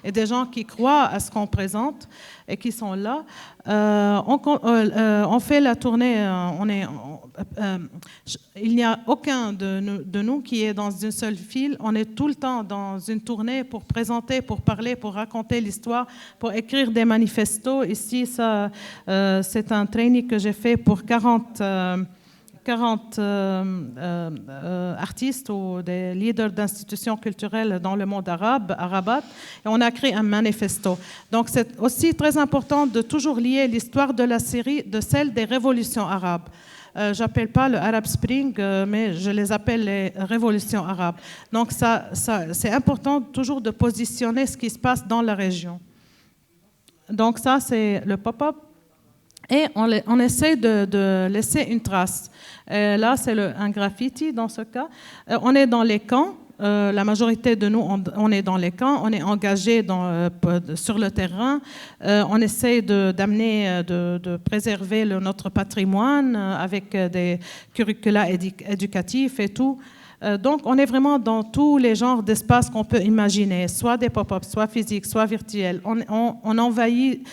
et des gens qui croient à ce qu'on présente et qui sont là. On fait la tournée. Il n'y a aucun de nous qui est dans une seule file. On est tout le temps dans une tournée pour présenter, pour parler, pour raconter l'histoire, pour écrire des manifestos. Ici, c'est un training que j'ai fait pour 40 artistes ou des leaders d'institutions culturelles dans le monde arabe, à Rabat, et on a créé un manifesto. Donc c'est aussi très important de toujours lier l'histoire de la Syrie de celle des révolutions arabes. J'appelle pas le Arab Spring, mais je les appelle les révolutions arabes. Donc c'est important toujours de positionner ce qui se passe dans la région. Donc ça, c'est le pop-up. Et on essaie de laisser une trace. Là, c'est un graffiti dans ce cas. On est dans les camps. La majorité de nous, on est dans les camps. On est engagé sur le terrain. On essaie d'amener, de préserver notre patrimoine avec des curricula éducatifs et tout. Donc, on est vraiment dans tous les genres d'espaces qu'on peut imaginer, soit des pop-ups, soit physiques, soit virtuels. On envahit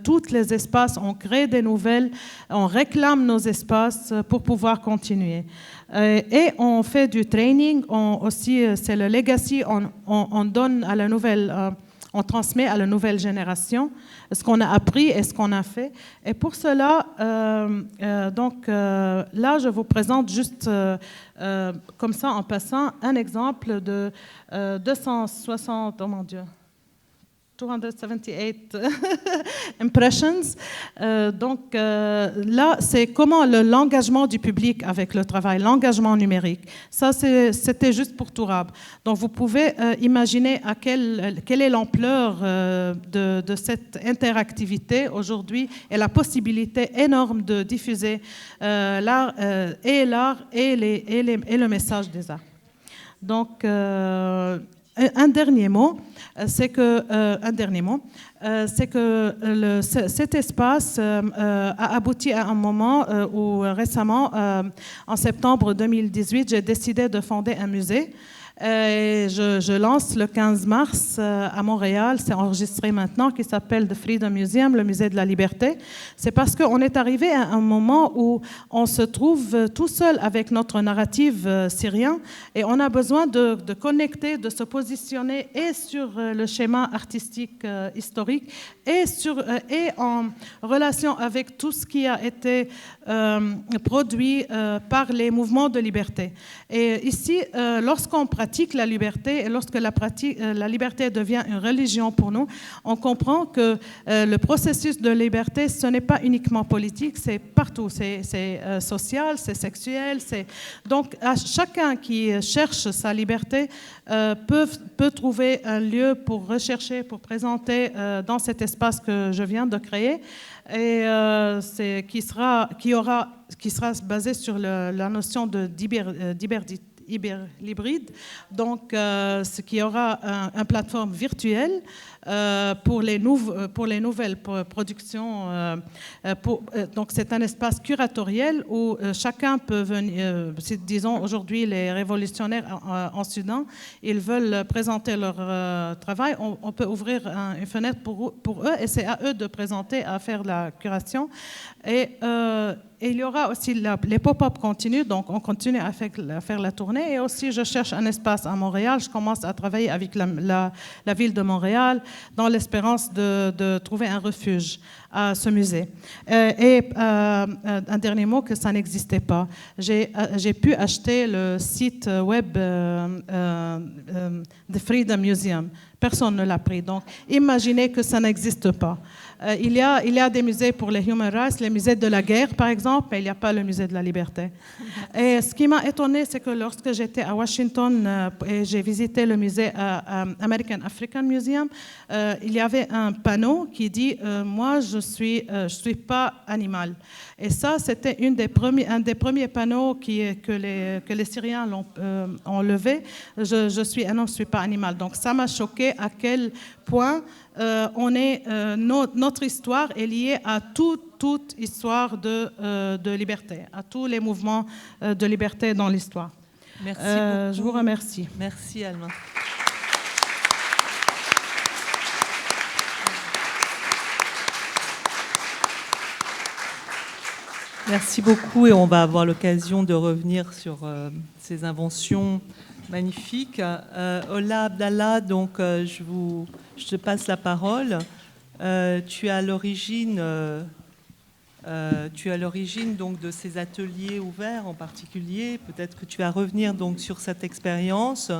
tous les espaces, on crée des nouvelles, on réclame nos espaces pour pouvoir continuer. Et on fait du training, aussi c'est le legacy, on donne à la nouvelle, on transmet à la nouvelle génération ce qu'on a appris et ce qu'on a fait. Et pour cela, là, je vous présente juste comme ça en passant un exemple de 260, oh mon Dieu, 278 impressions. Là, c'est comment l'engagement du public avec le travail, l'engagement numérique. Ça, c'était juste pour Tourab. Donc, vous pouvez imaginer quelle est l'ampleur de cette interactivité aujourd'hui et la possibilité énorme de diffuser l'art et le message des arts. Donc, un dernier mot, c'est que, cet espace a abouti à un moment où récemment, en septembre 2018, j'ai décidé de fonder un musée. Et je lance le 15 mars à Montréal, c'est enregistré maintenant, qui s'appelle The Freedom Museum, le musée de la liberté. C'est parce qu'on est arrivé à un moment où on se trouve tout seul avec notre narrative syrien et on a besoin de connecter, de se positionner et sur le schéma artistique historique et en relation avec tout ce qui a été produit par les mouvements de liberté. Et ici, lorsqu'on pratique la liberté et lorsque la liberté devient une religion pour nous, on comprend que le processus de liberté, ce n'est pas uniquement politique, c'est partout, c'est social, c'est sexuel. Donc, chacun qui cherche sa liberté peut trouver un lieu pour rechercher, pour présenter dans cet espace que je viens de créer et qui sera basé sur la notion de hybride, donc ce qui aura une plateforme virtuelle pour les nouvelles productions. Donc c'est un espace curatoriel où chacun peut venir, disons aujourd'hui les révolutionnaires en Soudan, ils veulent présenter leur travail, on peut ouvrir une fenêtre pour eux et c'est à eux de présenter, à faire la curation. Et il y aura aussi les pop-up continuent, donc on continue à faire la tournée. Et aussi, je cherche un espace à Montréal. Je commence à travailler avec la ville de Montréal dans l'espérance de trouver un refuge à ce musée. Un dernier mot, que ça n'existait pas. J'ai pu acheter le site web The Freedom Museum. Personne ne l'a pris. Donc, imaginez que ça n'existe pas. Il y a des musées pour les human rights, les musées de la guerre, par exemple, mais il n'y a pas le musée de la liberté. Et ce qui m'a étonnée, c'est que lorsque j'étais à Washington et j'ai visité le musée American African Museum, il y avait un panneau qui dit moi, je suis pas animal. Et ça, c'était un des premiers panneaux que les Syriens ont levé. Je suis un homme, je ne suis pas animal. Donc ça m'a choqué à quel point notre histoire est liée à toute histoire de liberté, à tous les mouvements de liberté dans l'histoire. Merci beaucoup. Je vous remercie. Merci, Alma. Merci beaucoup et on va avoir l'occasion de revenir sur ces inventions magnifiques. Ola Abdallah, donc je te passe la parole. Tu es à l'origine donc de ces ateliers ouverts en particulier. Peut-être que tu vas revenir donc sur cette expérience.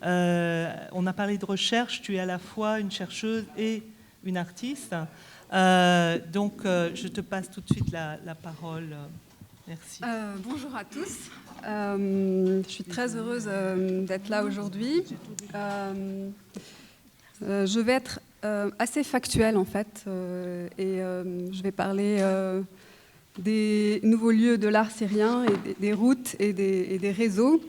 On a parlé de recherche. Tu es à la fois une chercheuse et une artiste. Donc, je te passe tout de suite la parole. Merci. Bonjour à tous. Je suis très heureuse d'être là aujourd'hui. Je vais être assez factuelle, en fait, et je vais parler des nouveaux lieux de l'art syrien, et des routes et des réseaux.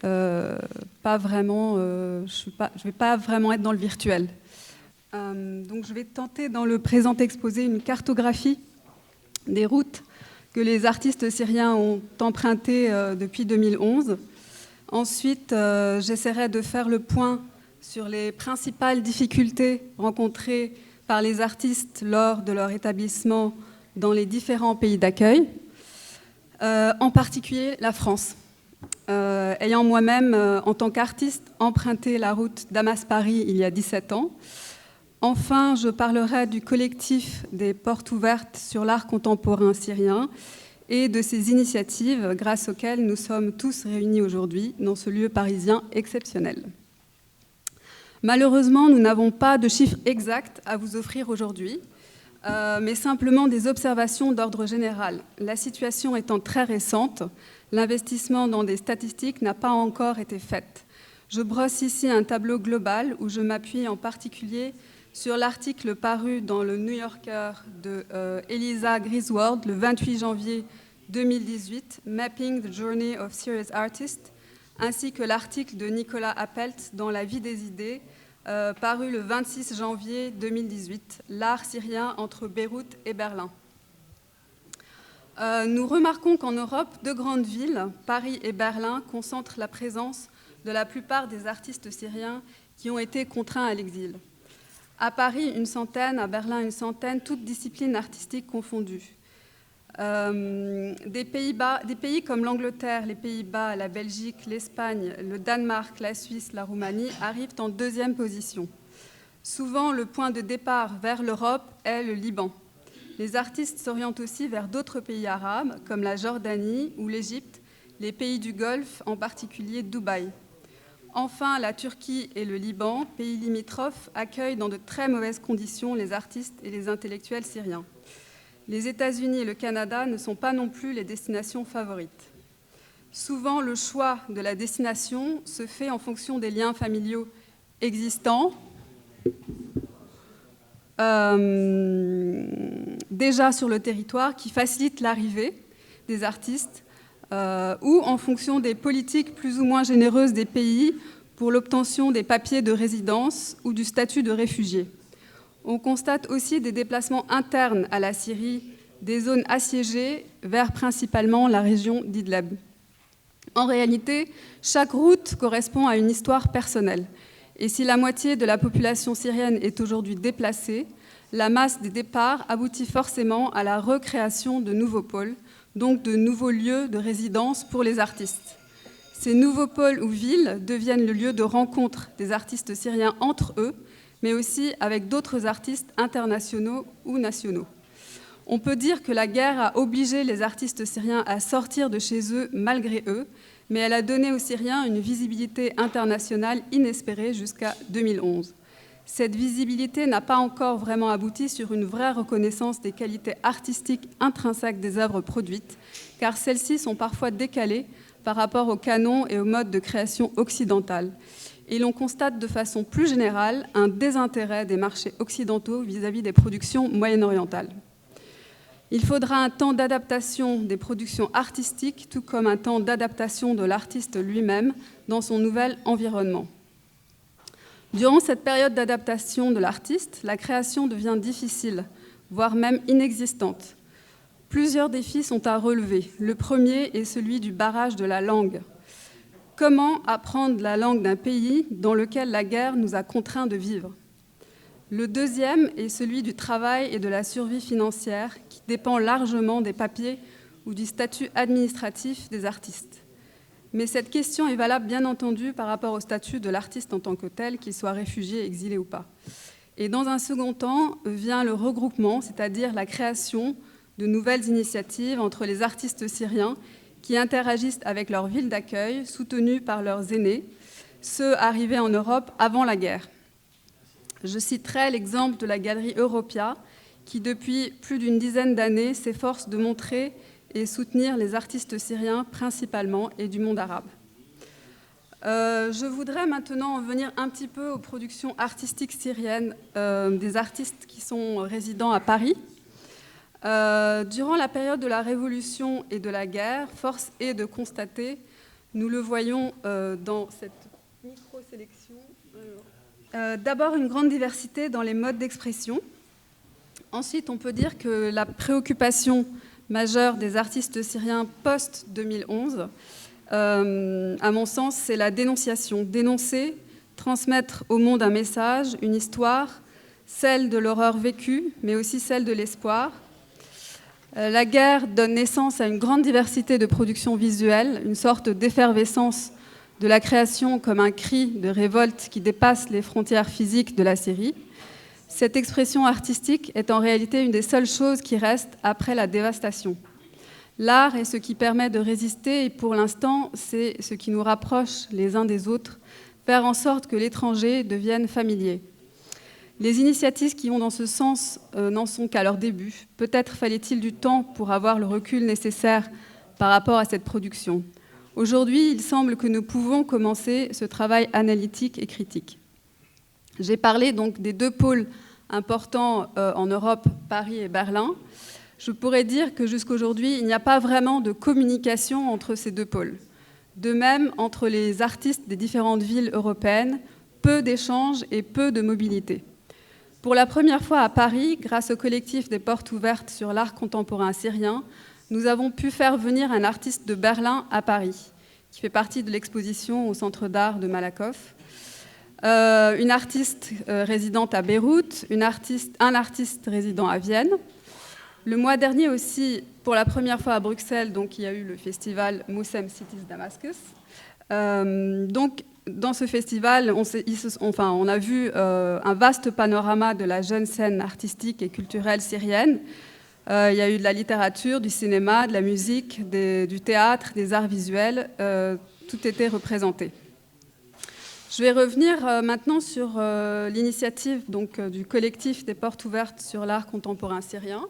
Pas vraiment, je ne vais pas vraiment être dans le virtuel. Donc je vais tenter dans le présent exposé une cartographie des routes que les artistes syriens ont empruntées depuis 2011. Ensuite, j'essaierai de faire le point sur les principales difficultés rencontrées par les artistes lors de leur établissement dans les différents pays d'accueil, en particulier la France. Ayant moi-même, en tant qu'artiste, emprunté la route Damas-Paris il y a 17 ans. Enfin, je parlerai du collectif des Portes ouvertes sur l'art contemporain syrien et de ces initiatives grâce auxquelles nous sommes tous réunis aujourd'hui dans ce lieu parisien exceptionnel. Malheureusement, nous n'avons pas de chiffres exacts à vous offrir aujourd'hui, mais simplement des observations d'ordre général. La situation étant très récente, l'investissement dans des statistiques n'a pas encore été fait. Je brosse ici un tableau global où je m'appuie en particulier sur l'article paru dans le New Yorker de Elisa Griswold le 28 janvier 2018, Mapping the Journey of Serious Artists, ainsi que l'article de Nicolas Appelt dans La vie des idées, paru le 26 janvier 2018, L'art syrien entre Beyrouth et Berlin. Nous remarquons qu'en Europe, deux grandes villes, Paris et Berlin, concentrent la présence de la plupart des artistes syriens qui ont été contraints à l'exil. À Paris, une centaine, à Berlin, une centaine, toutes disciplines artistiques confondues. Des pays comme l'Angleterre, les Pays-Bas, la Belgique, l'Espagne, le Danemark, la Suisse, la Roumanie arrivent en deuxième position. Souvent, le point de départ vers l'Europe est le Liban. Les artistes s'orientent aussi vers d'autres pays arabes, comme la Jordanie ou l'Égypte, les pays du Golfe, en particulier Dubaï. Enfin, la Turquie et le Liban, pays limitrophes, accueillent dans de très mauvaises conditions les artistes et les intellectuels syriens. Les États-Unis et le Canada ne sont pas non plus les destinations favorites. Souvent, le choix de la destination se fait en fonction des liens familiaux existants, déjà sur le territoire, qui facilitent l'arrivée des artistes, ou en fonction des politiques plus ou moins généreuses des pays pour l'obtention des papiers de résidence ou du statut de réfugié. On constate aussi des déplacements internes à la Syrie, des zones assiégées vers principalement la région d'Idlib. En réalité, chaque route correspond à une histoire personnelle. Et si la moitié de la population syrienne est aujourd'hui déplacée, la masse des départs aboutit forcément à la recréation de nouveaux pôles, donc de nouveaux lieux de résidence pour les artistes. Ces nouveaux pôles ou villes deviennent le lieu de rencontre des artistes syriens entre eux, mais aussi avec d'autres artistes internationaux ou nationaux. On peut dire que la guerre a obligé les artistes syriens à sortir de chez eux malgré eux, mais elle a donné aux Syriens une visibilité internationale inespérée jusqu'à 2011. Cette visibilité n'a pas encore vraiment abouti sur une vraie reconnaissance des qualités artistiques intrinsèques des œuvres produites, car celles-ci sont parfois décalées par rapport aux canons et aux modes de création occidentales. Et l'on constate de façon plus générale un désintérêt des marchés occidentaux vis-à-vis des productions moyen-orientales. Il faudra un temps d'adaptation des productions artistiques, tout comme un temps d'adaptation de l'artiste lui-même dans son nouvel environnement. Durant cette période d'adaptation de l'artiste, la création devient difficile, voire même inexistante. Plusieurs défis sont à relever. Le premier est celui du barrage de la langue. Comment apprendre la langue d'un pays dans lequel la guerre nous a contraints de vivre ? Le deuxième est celui du travail et de la survie financière qui dépend largement des papiers ou du statut administratif des artistes. Mais cette question est valable bien entendu par rapport au statut de l'artiste en tant que tel, qu'il soit réfugié, exilé ou pas. Et dans un second temps vient le regroupement, c'est-à-dire la création de nouvelles initiatives entre les artistes syriens qui interagissent avec leur ville d'accueil, soutenus par leurs aînés, ceux arrivés en Europe avant la guerre. Je citerai l'exemple de la galerie Europia, qui depuis plus d'une dizaine d'années s'efforce de montrer et soutenir les artistes syriens principalement et du monde arabe. Je voudrais maintenant en venir un petit peu aux productions artistiques syriennes des artistes qui sont résidents à Paris. Durant la période de la Révolution et de la guerre, force est de constater, nous le voyons dans cette micro-sélection, d'abord une grande diversité dans les modes d'expression. Ensuite, on peut dire que la préoccupation majeure des artistes syriens post-2011, à mon sens, c'est la dénonciation. Dénoncer, transmettre au monde un message, une histoire, celle de l'horreur vécue, mais aussi celle de l'espoir. La guerre donne naissance à une grande diversité de productions visuelles, une sorte d'effervescence de la création comme un cri de révolte qui dépasse les frontières physiques de la Syrie. Cette expression artistique est en réalité une des seules choses qui restent après la dévastation. L'art est ce qui permet de résister et pour l'instant, c'est ce qui nous rapproche les uns des autres, faire en sorte que l'étranger devienne familier. Les initiatives qui vont dans ce sens n'en sont qu'à leur début. Peut-être fallait-il du temps pour avoir le recul nécessaire par rapport à cette production. Aujourd'hui, il semble que nous pouvons commencer ce travail analytique et critique. J'ai parlé donc des deux pôles importants en Europe, Paris et Berlin. Je pourrais dire que jusqu'aujourd'hui, il n'y a pas vraiment de communication entre ces deux pôles. De même, entre les artistes des différentes villes européennes, peu d'échanges et peu de mobilité. Pour la première fois à Paris, grâce au collectif des Portes ouvertes sur l'art contemporain syrien, nous avons pu faire venir un artiste de Berlin à Paris, qui fait partie de l'exposition au Centre d'art de Malakoff. Une artiste résidente à Beyrouth, un artiste résident à Vienne. Le mois dernier aussi, pour la première fois à Bruxelles, donc, il y a eu le festival Muslim Cities Damascus. Dans ce festival, on a vu un vaste panorama de la jeune scène artistique et culturelle syrienne. Il y a eu de la littérature, du cinéma, de la musique, du théâtre, des arts visuels. Tout était représenté. Je vais revenir maintenant sur l'initiative du collectif des Portes ouvertes sur l'art contemporain syrien.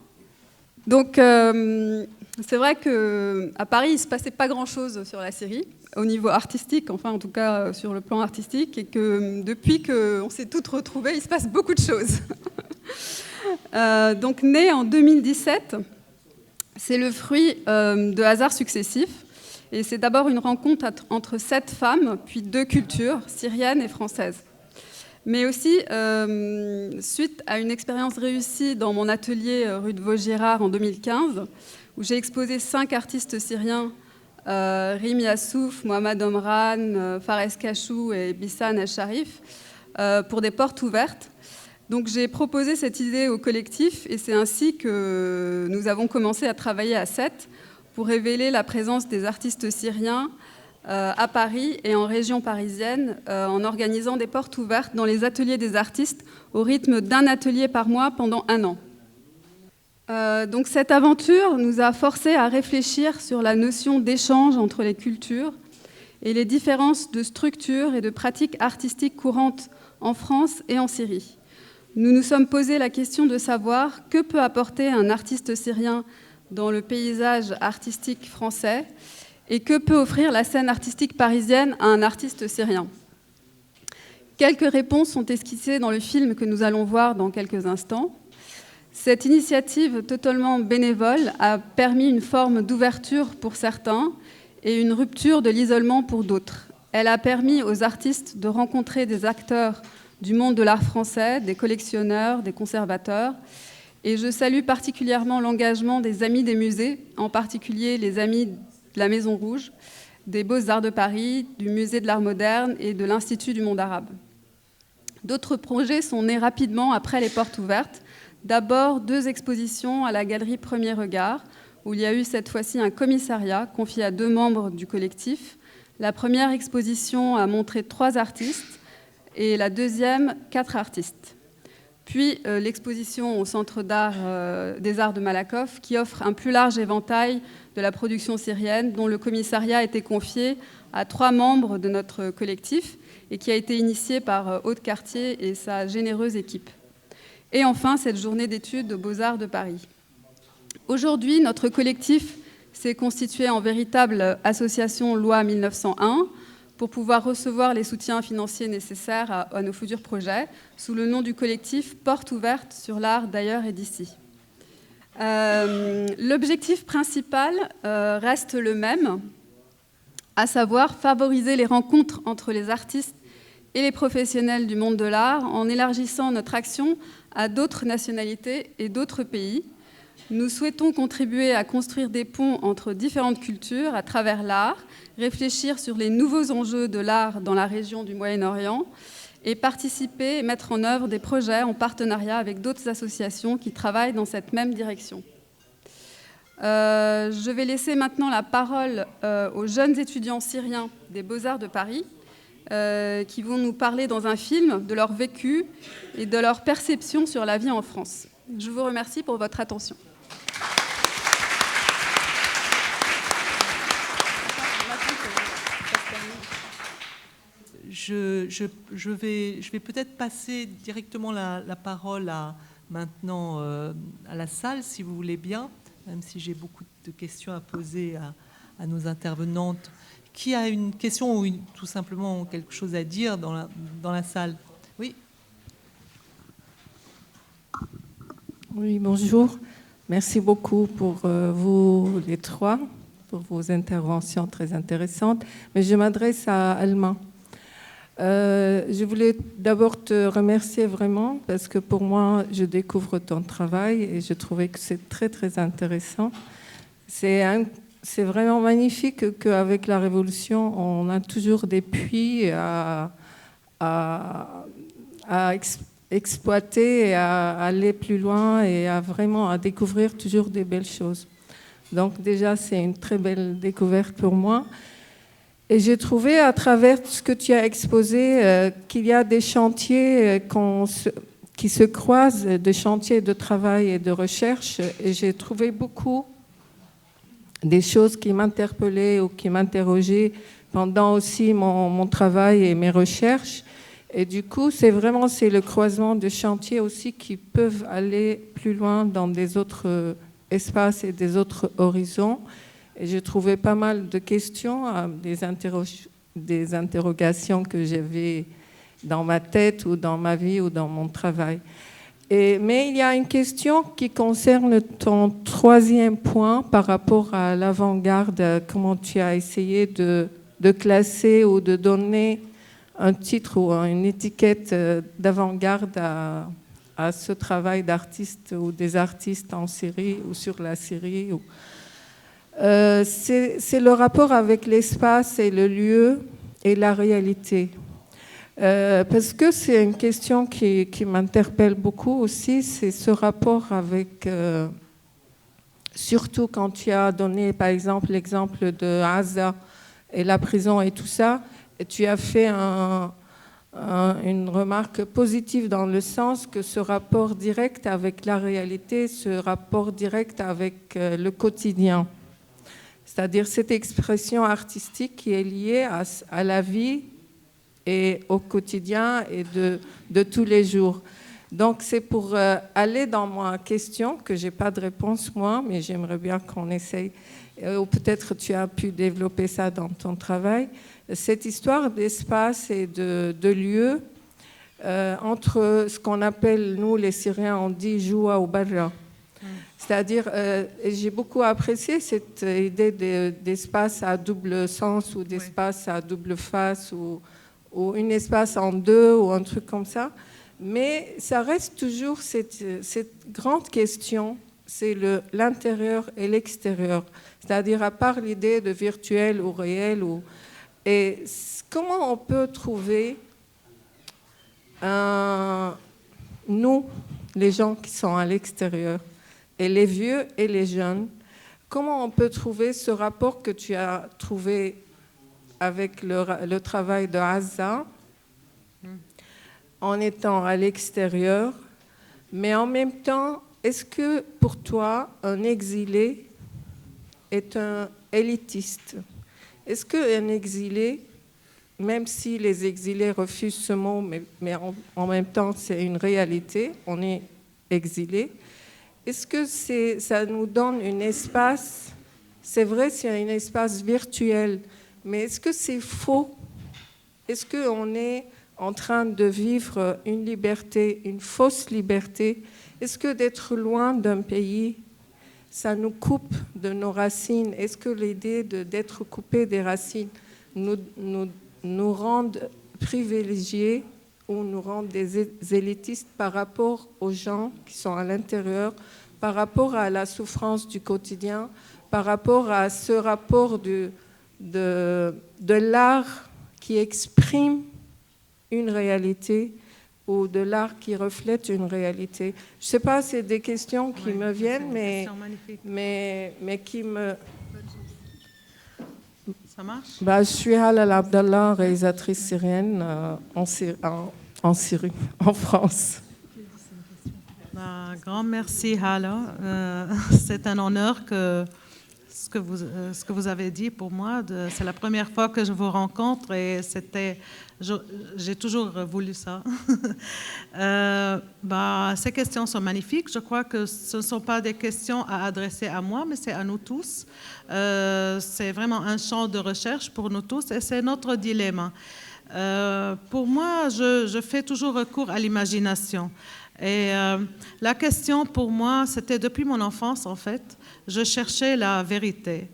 Donc, c'est vrai qu'à Paris, il ne se passait pas grand-chose sur la Syrie, au niveau artistique, enfin en tout cas sur le plan artistique, et que depuis qu'on s'est toutes retrouvées, il se passe beaucoup de choses. Donc, né en 2017, c'est le fruit de hasards successifs, et c'est d'abord une rencontre entre 7 femmes, puis 2 cultures, syriennes et françaises. Mais aussi, suite à une expérience réussie dans mon atelier rue de Vaugirard en 2015, où j'ai exposé 5 artistes syriens, Rim Yassouf, Mohamed Omran, Fares Kachou et Bissan El-Sharif, pour des portes ouvertes. Donc j'ai proposé cette idée au collectif et c'est ainsi que nous avons commencé à travailler à 7 pour révéler la présence des artistes syriens à Paris et en région parisienne en organisant des portes ouvertes dans les ateliers des artistes au rythme d'un atelier par mois pendant 1 an. Donc cette aventure nous a forcés à réfléchir sur la notion d'échange entre les cultures et les différences de structures et de pratiques artistiques courantes en France et en Syrie. Nous nous sommes posé la question de savoir que peut apporter un artiste syrien dans le paysage artistique français et que peut offrir la scène artistique parisienne à un artiste syrien. Quelques réponses sont esquissées dans le film que nous allons voir dans quelques instants. Cette initiative totalement bénévole a permis une forme d'ouverture pour certains et une rupture de l'isolement pour d'autres. Elle a permis aux artistes de rencontrer des acteurs du monde de l'art français, des collectionneurs, des conservateurs. Et je salue particulièrement l'engagement des Amis des musées, en particulier les Amis de la Maison Rouge, des Beaux-Arts de Paris, du Musée de l'Art moderne et de l'Institut du monde arabe. D'autres projets sont nés rapidement après les portes ouvertes. D'abord, 2 expositions à la galerie Premier Regard, où il y a eu cette fois-ci un commissariat confié à 2 membres du collectif. La première exposition a montré 3 artistes et la deuxième, 4 artistes. Puis l'exposition au Centre d'art des arts de Malakoff, qui offre un plus large éventail de la production syrienne, dont le commissariat a été confié à 3 membres de notre collectif et qui a été initié par Aude Cartier et sa généreuse équipe. Et enfin, cette journée d'études aux Beaux-Arts de Paris. Aujourd'hui, notre collectif s'est constitué en véritable association loi 1901 pour pouvoir recevoir les soutiens financiers nécessaires à nos futurs projets, sous le nom du collectif Portes ouvertes sur l'art d'ailleurs et d'ici. L'objectif principal reste le même, à savoir favoriser les rencontres entre les artistes et les professionnels du monde de l'art en élargissant notre action à d'autres nationalités et d'autres pays. Nous souhaitons contribuer à construire des ponts entre différentes cultures à travers l'art, réfléchir sur les nouveaux enjeux de l'art dans la région du Moyen-Orient et participer et mettre en œuvre des projets en partenariat avec d'autres associations qui travaillent dans cette même direction. Je vais laisser maintenant la parole aux jeunes étudiants syriens des Beaux-Arts de Paris qui vont nous parler dans un film de leur vécu et de leur perception sur la vie en France. Je vous remercie pour votre attention. Je vais peut-être passer directement la parole maintenant à la salle, si vous voulez bien, même si j'ai beaucoup de questions à poser à nos intervenantes. Qui a une question ou tout simplement quelque chose à dire dans la salle? Oui. Oui, bonjour. Merci beaucoup pour vous les 3 pour vos interventions très intéressantes. Mais je m'adresse à Alma. Je voulais d'abord te remercier vraiment parce que pour moi, je découvre ton travail et je trouvais que c'est très, très intéressant. C'est vraiment magnifique qu'avec la Révolution, on a toujours des puits à exploiter et à aller plus loin et à découvrir toujours des belles choses. Donc déjà, c'est une très belle découverte pour moi. Et j'ai trouvé à travers ce que tu as exposé qu'il y a des chantiers qui se croisent, des chantiers de travail et de recherche. Et j'ai trouvé beaucoup des choses qui m'interpellaient ou qui m'interrogeaient pendant aussi mon travail et mes recherches. Et du coup, c'est le croisement de chantiers aussi qui peuvent aller plus loin dans des autres espaces et des autres horizons. Et j'ai trouvé pas mal de questions, des interrogations que j'avais dans ma tête ou dans ma vie ou dans mon travail. Mais il y a une question qui concerne ton troisième point par rapport à l'avant-garde, comment tu as essayé de classer ou de donner un titre ou une étiquette d'avant-garde à ce travail d'artiste ou des artistes en Syrie ou sur la Syrie. C'est le rapport avec l'espace et le lieu et la réalité. Parce que c'est une question qui m'interpelle beaucoup aussi, c'est ce rapport avec, surtout quand tu as donné par exemple l'exemple de Gaza et la prison et tout ça, et tu as fait une remarque positive dans le sens que ce rapport direct avec la réalité, ce rapport direct avec le quotidien. C'est-à-dire cette expression artistique qui est liée à la vie et au quotidien et de tous les jours. Donc c'est pour aller dans ma question, que je n'ai pas de réponse moi, mais j'aimerais bien qu'on essaye, ou peut-être tu as pu développer ça dans ton travail, cette histoire d'espace et de lieu entre ce qu'on appelle, nous les Syriens, on dit joua ou barra. C'est-à-dire, j'ai beaucoup apprécié cette idée d'espace à double sens ou d'espace à double face ou un espace en deux ou un truc comme ça. Mais ça reste toujours cette grande question, c'est l'intérieur et l'extérieur. C'est-à-dire, à part l'idée de virtuel ou réel, et comment on peut trouver, nous, les gens qui sont à l'extérieur, et les vieux et les jeunes, comment on peut trouver ce rapport que tu as trouvé avec le travail de Gaza, en étant à l'extérieur, mais en même temps, est-ce que pour toi, un exilé est un élitiste? Est-ce qu'un exilé, même si les exilés refusent ce mot, mais en même temps c'est une réalité, on est exilé, est-ce que ça nous donne un espace, c'est vrai c'est un espace virtuel, mais est-ce que c'est faux? Est-ce qu'on est en train de vivre une liberté, une fausse liberté? Est-ce que d'être loin d'un pays, ça nous coupe de nos racines? Est-ce que l'idée d'être coupé des racines nous rend privilégiés ou nous rend des élitistes par rapport aux gens qui sont à l'intérieur, par rapport à la souffrance du quotidien, par rapport à ce rapport de l'art qui exprime une réalité ou de l'art qui reflète une réalité. Je ne sais pas, c'est des questions qui me viennent, mais qui me... Ça marche? Je suis Halal Abdallah, réalisatrice syrienne en Syrie, en France. Un grand merci, Hala. C'est un honneur que ce que vous avez dit pour moi. C'est la première fois que je vous rencontre et j'ai toujours voulu ça. Ces questions sont magnifiques. Je crois que ce ne sont pas des questions à adresser à moi, mais c'est à nous tous. C'est vraiment un champ de recherche pour nous tous et c'est notre dilemme. Pour moi, je fais toujours recours à l'imagination. Et la question pour moi, c'était depuis mon enfance en fait, je cherchais la vérité.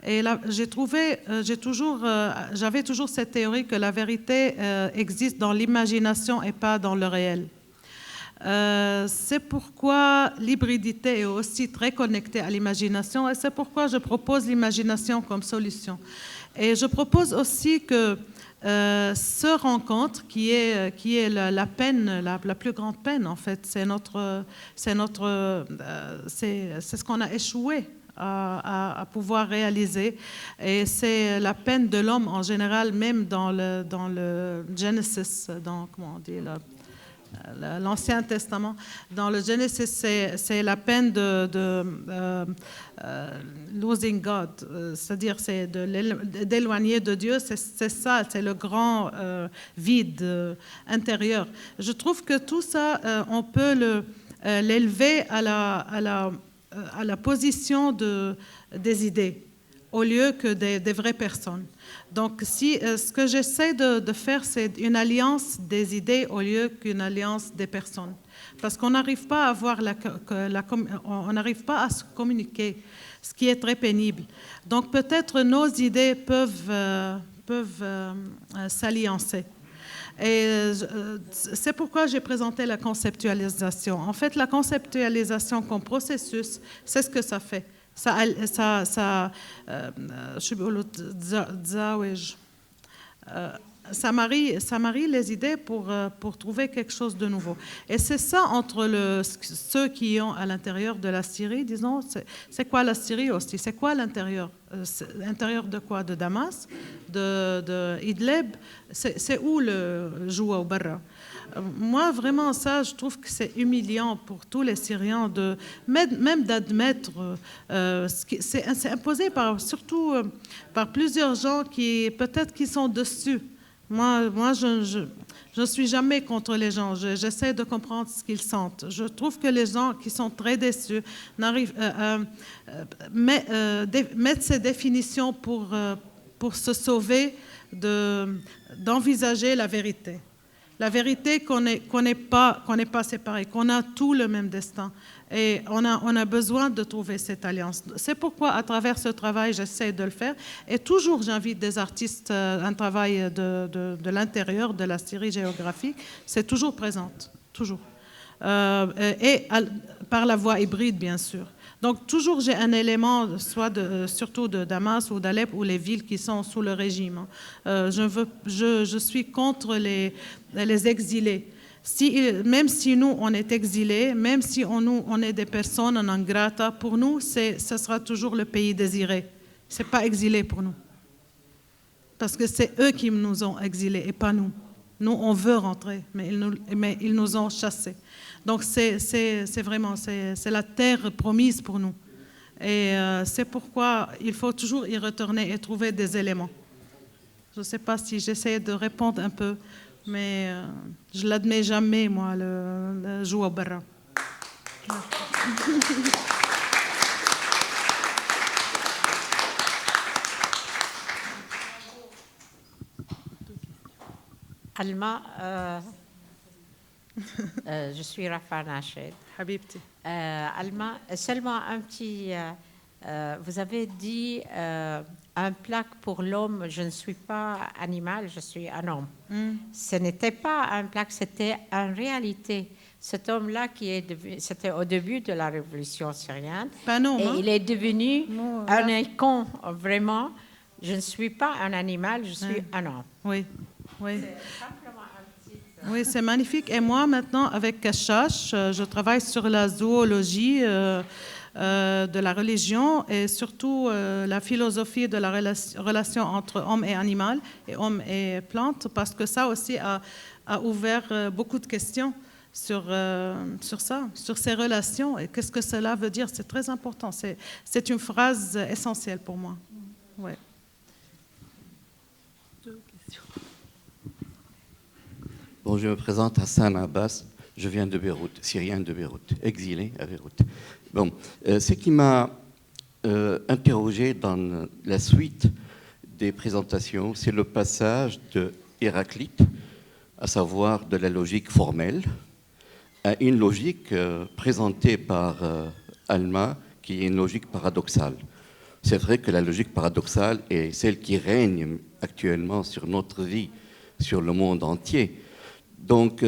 Et là, j'avais toujours cette théorie que la vérité existe dans l'imagination et pas dans le réel. C'est pourquoi l'hybridité est aussi très connectée à l'imagination et c'est pourquoi je propose l'imagination comme solution. Et je propose aussi que ce rencontre, qui est la peine, la plus grande peine en fait, c'est ce qu'on a échoué à pouvoir réaliser. Et c'est la peine de l'homme en général, même dans le Genesis, comment on dit, l'Ancien Testament. Dans le Genesis, c'est la peine de losing God, c'est-à-dire c'est d'éloigner de Dieu. C'est ça, c'est le grand vide intérieur. Je trouve que tout ça, on peut l'élever à la position des idées au lieu que des vraies personnes. Donc, ce que j'essaie de faire, c'est une alliance des idées au lieu qu'une alliance des personnes. Parce qu'on n'arrive pas à avoir on n'arrive pas à se communiquer, ce qui est très pénible. Donc, peut-être nos idées peuvent s'alliancer. Et c'est pourquoi j'ai présenté la conceptualisation. En fait, la conceptualisation comme processus, c'est ce que ça fait. Ça marie les idées pour trouver quelque chose de nouveau. Et c'est ça entre ceux qui ont à l'intérieur de la Syrie, disons, c'est quoi la Syrie aussi? C'est quoi l'intérieur? L'intérieur de quoi? De Damas? De Idlib? C'est où le Joua ou Barra? Moi, vraiment, ça, je trouve que c'est humiliant pour tous les Syriens, même d'admettre. C'est imposé surtout par plusieurs gens qui, peut-être, qui sont dessus. Moi, je ne suis jamais contre les gens. J'essaie de comprendre ce qu'ils sentent. Je trouve que les gens qui sont très déçus mettent ces définitions pour se sauver d'envisager la vérité. La vérité qu'on n'est pas séparés, qu'on a tout le même destin. Et on a besoin de trouver cette alliance. C'est pourquoi, à travers ce travail, j'essaie de le faire. Et toujours, j'invite des artistes, un travail de l'intérieur de la Syrie géographique. C'est toujours présente, toujours. Et par la voie hybride, bien sûr. Donc, toujours, j'ai un élément, surtout de Damas ou d'Alep, ou les villes qui sont sous le régime. Je suis contre les exilés. Même si nous, on est exilés, même si on est des personnes non grata, pour nous, ce sera toujours le pays désiré. Ce n'est pas exilé pour nous. Parce que c'est eux qui nous ont exilés et pas nous. Nous, on veut rentrer, mais ils nous ont chassés. Donc, c'est vraiment la terre promise pour nous. Et c'est pourquoi il faut toujours y retourner et trouver des éléments. Je ne sais pas si j'essaie de répondre un peu, mais je ne l'admets jamais, moi, le Joua Barra. Alma, je suis Rafa Nached. Habibti. Alma, seulement un petit... vous avez dit un plaque pour l'homme, je ne suis pas animal, je suis un homme. Ce n'était pas un plaque, c'était en réalité. Cet homme-là, c'était au début de la révolution syrienne. Pas non, et hein? il est devenu un icône, vraiment. Je ne suis pas un animal, je suis un homme. Oui, oui. C'est simplement un petit... Oui, c'est magnifique. Et moi, maintenant, avec Kashash, je travaille sur la zoologie de la religion et surtout la philosophie de la relation entre homme et animal et homme et plante, parce que ça aussi a ouvert beaucoup de questions sur ça, sur ces relations et qu'est-ce que cela veut dire. C'est très important. C'est une phrase essentielle pour moi. Ouais. Bon, je me présente Hassan Abbas, je viens de Beyrouth, syrien de Beyrouth, exilé à Beyrouth. Bon, ce qui m'a interrogé dans la suite des présentations, c'est le passage de Héraclite, à savoir de la logique formelle, à une logique présentée par Alma, qui est une logique paradoxale. c'est vrai que la logique paradoxale est celle qui règne actuellement sur notre vie, sur le monde entier. Donc,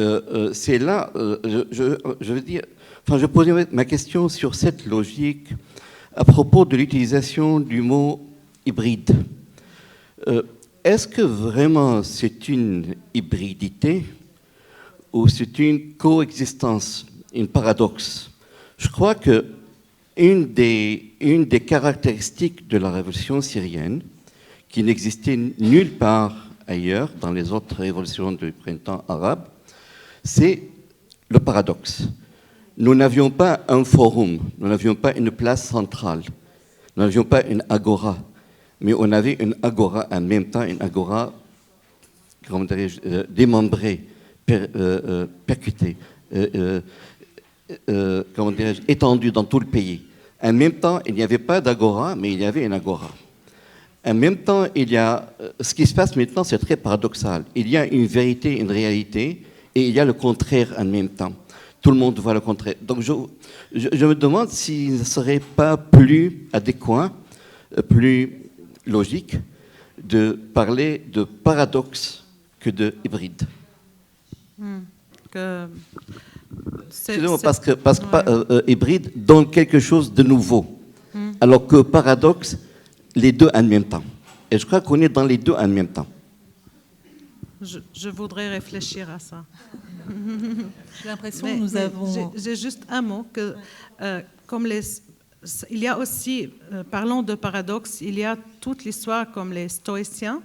c'est là, je veux dire, enfin, je posais ma question sur cette logique à propos de l'utilisation du mot hybride. Est-ce que vraiment c'est une hybridité ou c'est une coexistence, un paradoxe? Je crois que une des caractéristiques de la révolution syrienne, qui n'existait nulle part ailleurs dans les autres révolutions du printemps arabe, c'est le paradoxe. Nous n'avions pas un forum, nous n'avions pas une place centrale, nous n'avions pas une agora, mais on avait une agora en même temps, une agora, comment dirais-je, démembrée, percutée, comment dirais-je, étendue dans tout le pays. En même temps, il n'y avait pas d'agora, mais il y avait une agora. En même temps, ce qui se passe maintenant, c'est très paradoxal. Il y a une vérité, une réalité, et il y a le contraire en même temps. Tout le monde voit le contraire. Donc je me demande s'il ne serait pas plus adéquat, plus logique, de parler de paradoxe que de hybride. Excusez-moi, parce que hybride donne quelque chose de nouveau, alors que paradoxe, les deux en même temps. Et je crois qu'on est dans les deux en même temps. Je voudrais réfléchir à ça. J'ai l'impression que nous avons... J'ai juste un mot, que il y a aussi, parlons de paradoxe, il y a toute l'histoire comme les stoïciens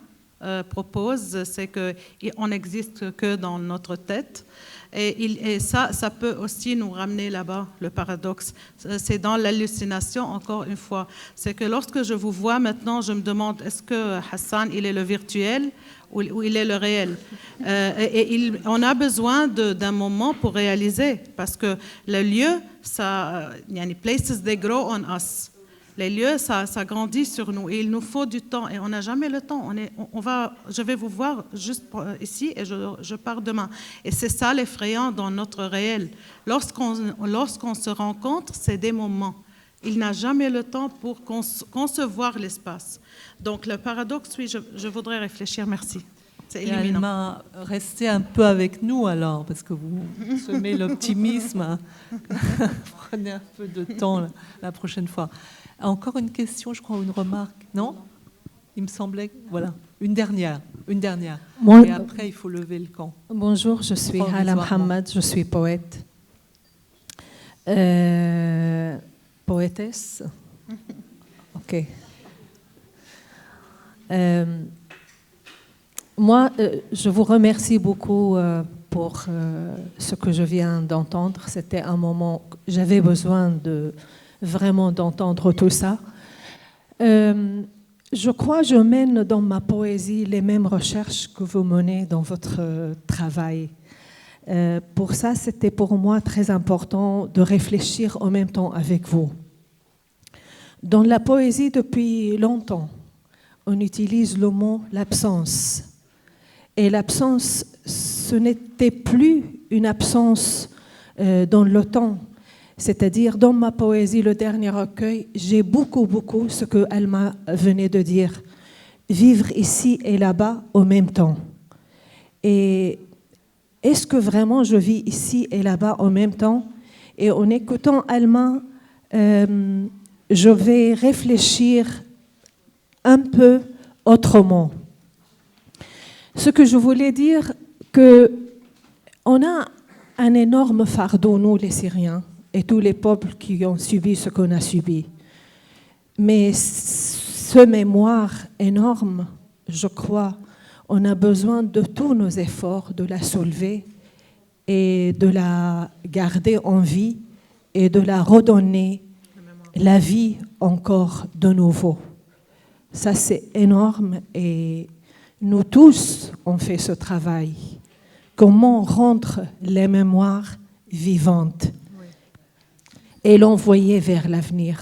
proposent, c'est qu'on n'existe que dans notre tête. Et ça peut aussi nous ramener là-bas, le paradoxe. C'est dans l'hallucination, encore une fois. C'est que lorsque je vous vois maintenant, je me demande, est-ce que Hassan, il est le virtuel ou il est le réel? On a besoin d'un moment pour réaliser, parce que le lieu, places, they grow on us. Les lieux, ça grandit sur nous et il nous faut du temps et on n'a jamais le temps. Je vais vous voir juste ici et je pars demain. Et c'est ça l'effrayant dans notre réel. Lorsqu'on se rencontre, c'est des moments. Il n'a jamais le temps pour concevoir l'espace. Donc le paradoxe, oui, je voudrais réfléchir. Merci. C'est illuminant. Alma, restez un peu avec nous alors, parce que vous semez l'optimisme. Prenez un peu de temps la prochaine fois. Encore une question, je crois, ou une remarque? Non? Il me semblait... Voilà, une dernière. Moi, et après, il faut lever le camp. Bonjour, je suis Hala Mohamed, je suis poète. Poétesse. Ok. Moi, je vous remercie beaucoup pour ce que je viens d'entendre. C'était un moment... J'avais besoin vraiment d'entendre tout ça. Je crois que je mène dans ma poésie les mêmes recherches que vous menez dans votre travail. Pour ça, c'était pour moi très important de réfléchir en même temps avec vous. Dans la poésie, depuis longtemps, on utilise le mot « l'absence ». Et l'absence, ce n'était plus une absence dans le temps. C'est-à-dire, dans ma poésie, le dernier recueil, j'ai beaucoup, ce que Alma venait de dire. Vivre ici et là-bas en même temps. Et est-ce que vraiment je vis ici et là-bas en même temps? Et en écoutant Alma, je vais réfléchir un peu autrement. Ce que je voulais dire, qu'on a un énorme fardeau, nous les Syriens, et tous les peuples qui ont subi ce qu'on a subi. Mais ce mémoire énorme, je crois, on a besoin de tous nos efforts de la soulever et de la garder en vie et de la redonner la vie encore de nouveau. Ça, c'est énorme et nous tous, on fait ce travail. Comment rendre les mémoires vivantes et l'envoyer vers l'avenir.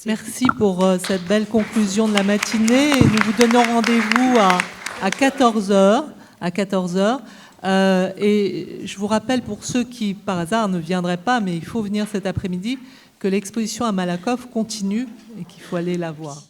Merci pour cette belle conclusion de la matinée. Et nous vous donnons rendez-vous à 14h. Et je vous rappelle, pour ceux qui, par hasard, ne viendraient pas, mais il faut venir cet après-midi, que l'exposition à Malakoff continue et qu'il faut aller la voir.